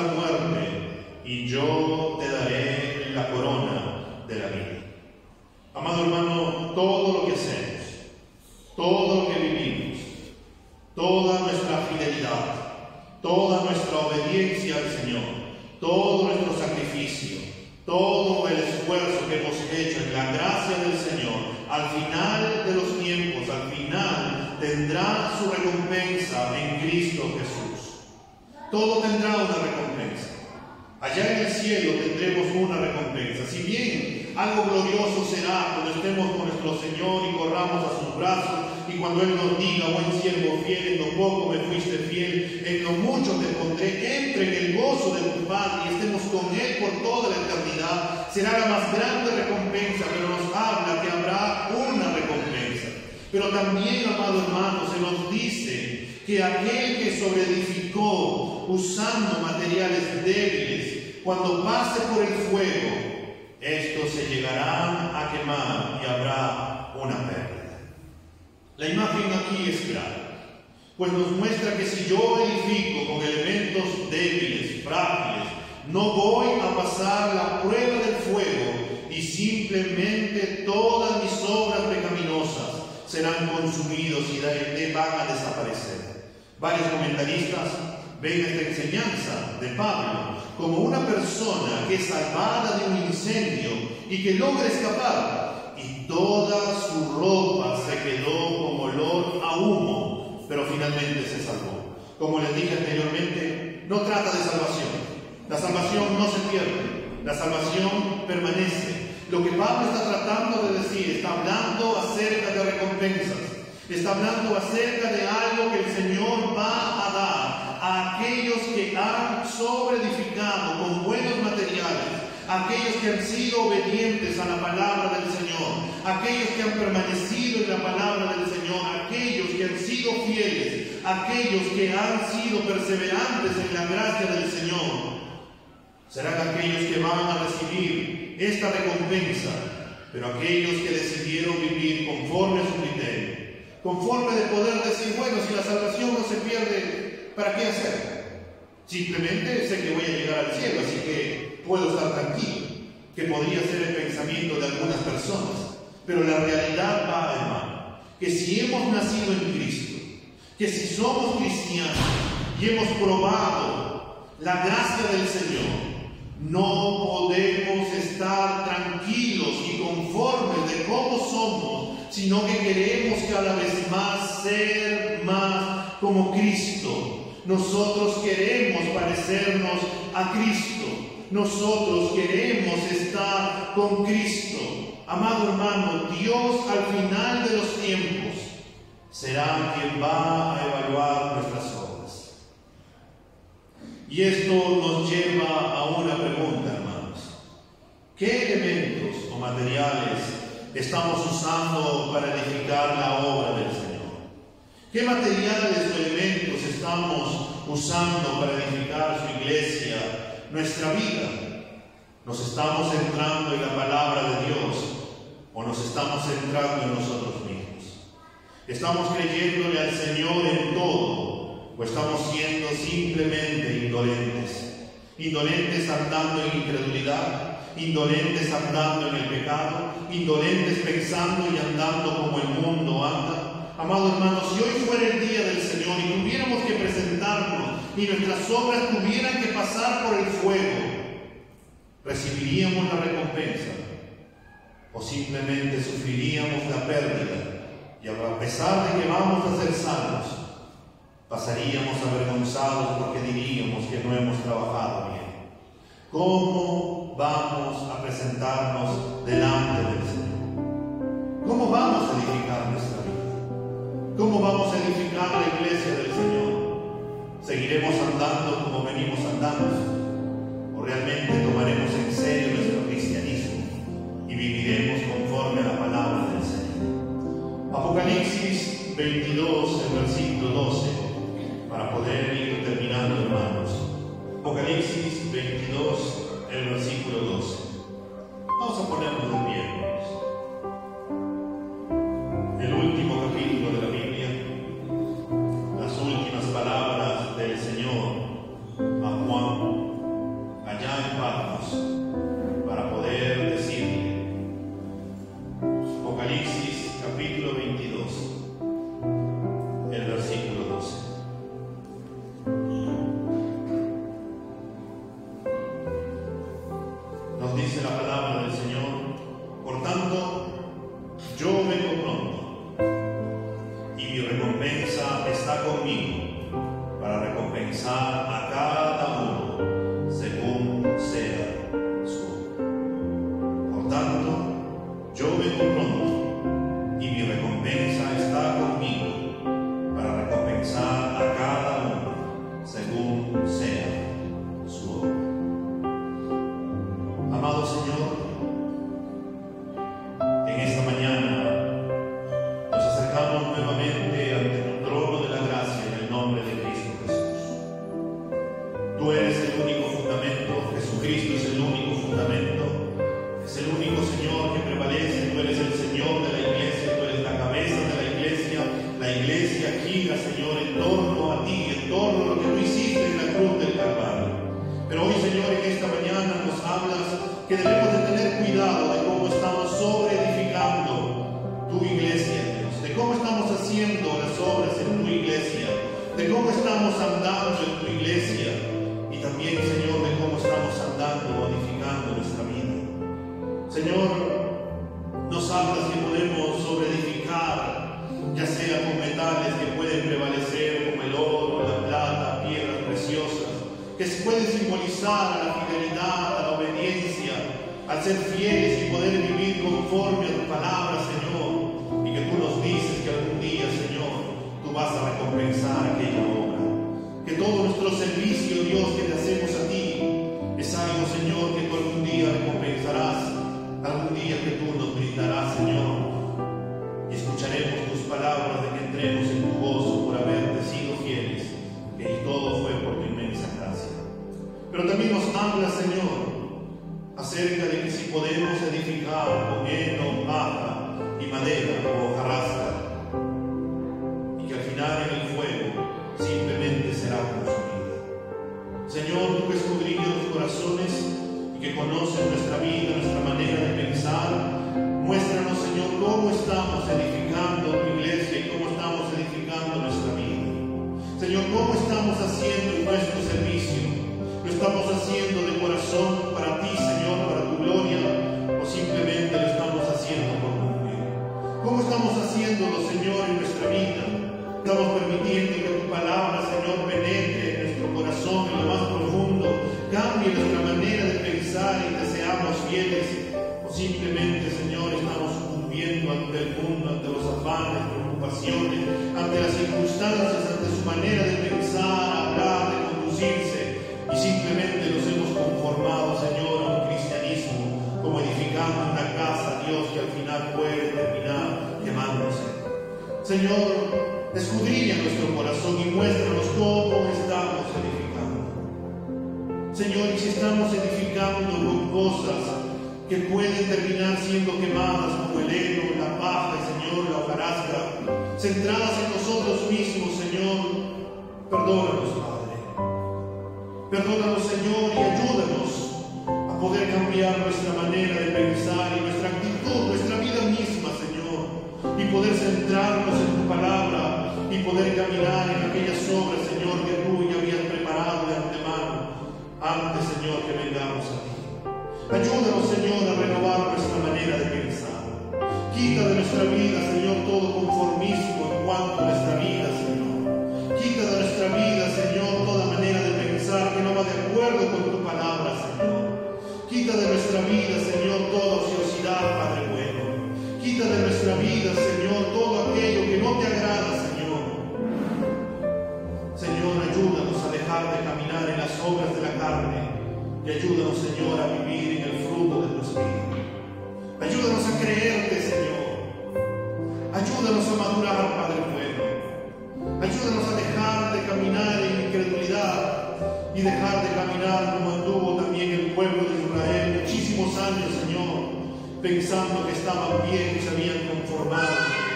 y yo te daré la corona de la vida. Amado hermano, todo lo que hacemos, todo lo que vivimos, toda nuestra fidelidad, toda nuestra obediencia al Señor, todo nuestro sacrificio, todo el esfuerzo que hemos hecho en la gracia del Señor, al final de los tiempos, al final tendrá su recompensa en Cristo Jesús. Todo tendrá una recompensa. Allá en el cielo tendremos una recompensa. Si bien algo glorioso será cuando estemos con nuestro Señor y corramos a sus brazos, y cuando Él nos diga: buen siervo fiel, en lo poco me fuiste fiel, en lo mucho te pondré, entre en el gozo de tu Padre y estemos con Él por toda la eternidad. Será la más grande recompensa, pero nos habla que habrá una recompensa. Pero también, amado hermano, se nos dice que aquel que sobreedificó usando materiales débiles, cuando pase por el fuego, estos se llegarán a quemar y habrá una pérdida. La imagen aquí es clara, pues nos muestra que si yo edifico con elementos débiles, frágiles, no voy a pasar la prueba del fuego y simplemente todas mis obras pecaminosas serán consumidos y van a desaparecer. Varios comentaristas ven esta enseñanza de Pablo como una persona que es salvada de un incendio y que logra escapar, y toda su ropa se quedó como olor a humo, pero finalmente se salvó. Como les dije anteriormente, no trata de salvación. La salvación no se pierde, la salvación permanece. Lo que Pablo está tratando de decir, está hablando acerca de recompensas, está hablando acerca de algo que el Señor va a dar a aquellos que han sobreedificado con buenos materiales, aquellos que han sido obedientes a la palabra del Señor, aquellos que han permanecido en la palabra del Señor, aquellos que han sido fieles, aquellos que han sido perseverantes en la gracia del Señor. Serán aquellos que van a recibir esta recompensa, pero aquellos que decidieron vivir conforme a su criterio, conforme de poder decir: bueno, si la salvación no se pierde, ¿para qué hacer? Simplemente sé que voy a llegar al cielo, así que puedo estar tranquilo, que podría ser el pensamiento de algunas personas. Pero la realidad va, hermano, que si hemos nacido en Cristo, que si somos cristianos y hemos probado la gracia del Señor, no podemos estar tranquilos y conformes de cómo somos, sino que queremos cada vez más ser más como Cristo. Nosotros queremos parecernos a Cristo. Nosotros queremos estar con Cristo. Amado hermano, Dios al final de los tiempos será quien va a evaluar nuestras obras. Y esto nos lleva a una pregunta, hermanos. ¿Qué elementos o materiales estamos usando para edificar la obra del Señor? ¿Qué materiales o elementos estamos usando para edificar su iglesia, nuestra vida? ¿Nos estamos centrando en la palabra de Dios o nos estamos centrando en nosotros mismos? ¿Estamos creyéndole al Señor en todo o estamos siendo simplemente indolentes? Indolentes andando en incredulidad, indolentes andando en el pecado, indolentes pensando y andando como el mundo anda. Amados hermanos, si hoy fuera el día del Señor y tuviéramos que presentarnos y nuestras obras tuvieran que pasar por el fuego, ¿recibiríamos la recompensa o simplemente sufriríamos la pérdida? Y a pesar de que vamos a ser salvos, pasaríamos avergonzados porque diríamos que no hemos trabajado bien. ¿Cómo vamos a presentarnos delante del Señor? ¿Cómo vamos a edificar nuestra vida? ¿Cómo vamos a edificar la iglesia del Señor? ¿Seguiremos andando como venimos andando? ¿O realmente tomaremos en serio nuestro cristianismo y viviremos conforme a la palabra del Señor? Apocalipsis 22, el versículo 12, para poder ir terminando, hermanos. Apocalipsis 22, el versículo 12. Vamos a ponernos de pie, hermanos. El último capítulo de la Biblia, las últimas palabras del Señor a Juan, allá en Patmos. recompensar a cada uno según sea su obra. Por tanto, yo vengo pronto y mi recompensa está conmigo para recompensar a cada uno según sea su obra. Amado Señor, en esta mañana nos acercamos nuevamente ante tu trono de la gracia en el nombre de Cristo Jesús. Tú eres el único fundamento, Jesucristo es el único fundamento, es el único Señor que prevalece. Tú eres el Señor de la iglesia, tú eres la cabeza de la iglesia gira, Señor, en torno a ti, en torno a lo que tú hiciste en la cruz del Calvario. Pero hoy, Señor, en esta mañana nos hablas que debemos de tener cuidado de cómo estamos sobreedificando tu iglesia, Dios, de cómo estamos haciendo las obras en tu iglesia, de cómo estamos andando en tu iglesia y también, Señor, de cómo estamos andando o edificando nuestra vida. Señor, nos hablas que podemos sobreedificar, ya sea con metales que pueden prevalecer como el oro, la plata, piedras preciosas, que se pueden simbolizar a la fidelidad, a la obediencia, al ser fieles y poder vivir conforme a tu palabra, Señor, y que tú nos dices que algún día, Señor, tú vas a recompensar aquella obra. Que todo nuestro servicio, Dios, que te hacemos a ti, es algo, Señor, que tú algún día recompensarás, algún día que tú nos brindarás, Señor, y escucharemos tus palabras de que entremos en tu gozo por haberte sido fieles, que todo fue por tu inmensa gracia. Pero también nos habla, Señor, acerca de que si podemos edificar con heno, paja y madera o hojarasca, y que al final en el fuego simplemente será consumida. Señor, tú que escudriñas los corazones y que conoces nuestra vida, nuestra manera de pensar, muéstranos, Señor, cómo estamos edificando tu iglesia y cómo estamos edificando nuestra vida. Señor, cómo estamos haciendo en nuestro servicio. ¿Lo estamos haciendo de corazón para ti, Señor, para tu gloria, o simplemente lo estamos haciendo por cumplir? ¿Cómo estamos haciéndolo, Señor, en nuestra vida? ¿Estamos permitiendo que tu palabra, Señor, penetre en nuestro corazón, en lo más profundo, cambie nuestra manera de pensar y que seamos fieles? ¿O simplemente, Señor, estamos cumpliendo ante el mundo, ante los afanes, preocupaciones, ante las circunstancias, ante su manera de pensar, hablar, de conducirse, y simplemente nos hemos conformado, Señor, a un cristianismo como edificando una casa, Dios, que al final puede terminar quemándose? Señor, escudriña nuestro corazón y muéstranos cómo estamos edificando. Señor, y si estamos edificando con cosas que pueden terminar siendo quemadas como el heno, la paja, Señor, la hojarasca, centradas en nosotros mismos, Señor, perdónanos, Padre. Perdónanos, Señor, y ayúdanos a poder cambiar nuestra manera de pensar y nuestra actitud, nuestra vida misma, Señor, y poder centrarnos en tu palabra y poder caminar en aquellas obras, Señor, que tú ya habías preparado de antemano, antes, Señor, que vengamos a ti. Ayúdanos, Señor, a renovar nuestra manera de pensar. Quita de nuestra vida, Señor, todo conformismo en cuanto a nuestra vida, Señor. Quita de nuestra vida, Señor, toda manera de pensar que no va de acuerdo con tu palabra, Señor. Quita de nuestra vida, Señor, toda ociosidad, Padre bueno. Quita de nuestra vida, Señor, todo aquello que no te agrada, Señor. Señor, ayúdanos a dejar de caminar en las obras de la carne y ayúdanos, Señor, a vivir en el fruto de tu Espíritu. Ayúdanos a creerte, Señor. Ayúdanos a madurar, Padre bueno. Ayúdanos a dejar de caminar en incredulidad y dejar de caminar como anduvo también el pueblo de Israel muchísimos años, Señor, pensando que estaban bien y se habían conformado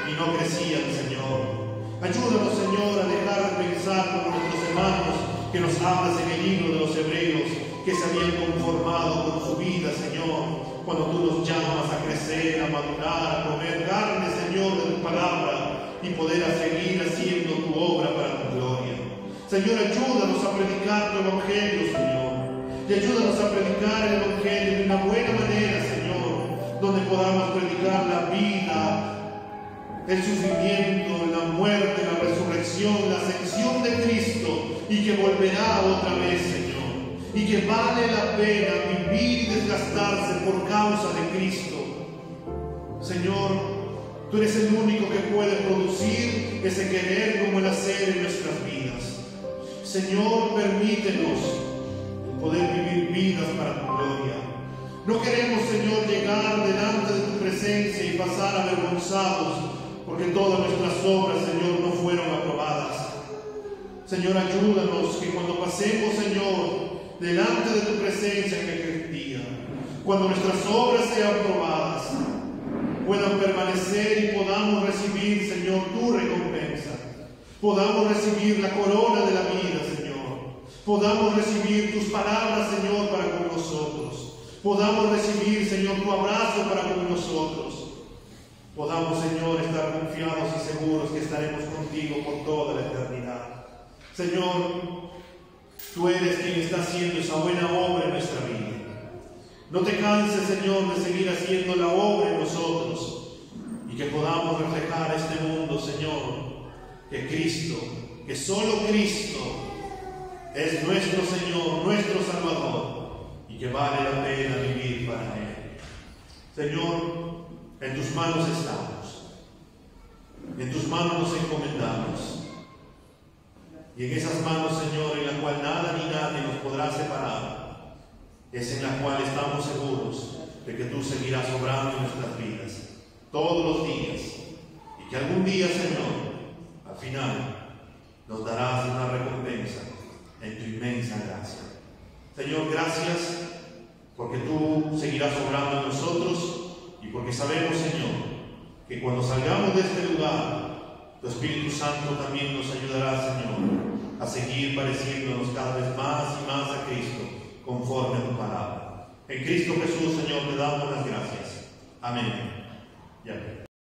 y no crecían, Señor. Ayúdanos, Señor, a dejar de pensar como nuestros hermanos que nos hablas en el libro de los Hebreos, que se habían conformado con su vida, Señor, cuando tú nos llamas a crecer, a madurar, a comer carne, Señor, de tu palabra y poder seguir haciendo tu obra para tu gloria. Señor, ayúdanos a predicar tu evangelio, Señor, y ayúdanos a predicar el evangelio de una buena manera, Señor, donde podamos predicar la vida, el sufrimiento, la muerte, la resurrección, la ascensión de Cristo, y que volverá otra vez, Señor, y que vale la pena vivir y desgastarse por causa de Cristo. Señor, tú eres el único que puede producir ese querer como el hacer en nuestras vidas. Señor, permítenos poder vivir vidas para tu gloria. No queremos, Señor, llegar delante de tu presencia y pasar avergonzados porque todas nuestras obras, Señor, no fueron aprobadas. Señor, ayúdanos que cuando pasemos, Señor, delante de tu presencia en aquel día, cuando nuestras obras sean aprobadas, puedan permanecer y podamos recibir, Señor, tu recompensa. Podamos recibir la corona de la vida, Señor. Podamos recibir tus palabras, Señor, para con nosotros. Podamos recibir, Señor, tu abrazo para con nosotros. Podamos, Señor, estar confiados y seguros que estaremos contigo por toda la eternidad. Señor, tú eres quien está haciendo esa buena obra en nuestra vida. No te canses, Señor, de seguir haciendo la obra en nosotros y que podamos reflejar a este mundo, Señor, que Cristo, que solo Cristo es nuestro Señor, nuestro Salvador y que vale la pena vivir para Él. Señor, en tus manos estamos, en tus manos nos encomendamos y en esas manos, Señor, en la cual nada ni nadie nos podrá separar, es en la cual estamos seguros de que tú seguirás obrando en nuestras vidas todos los días y que algún día, Señor, al final nos darás una recompensa en tu inmensa gracia. Señor, gracias porque tú seguirás obrando en nosotros y porque sabemos, Señor, que cuando salgamos de este lugar, tu Espíritu Santo también nos ayudará, Señor, a seguir pareciéndonos cada vez más y más a Cristo, conforme a tu palabra. En Cristo Jesús, Señor, te damos las gracias. Amén.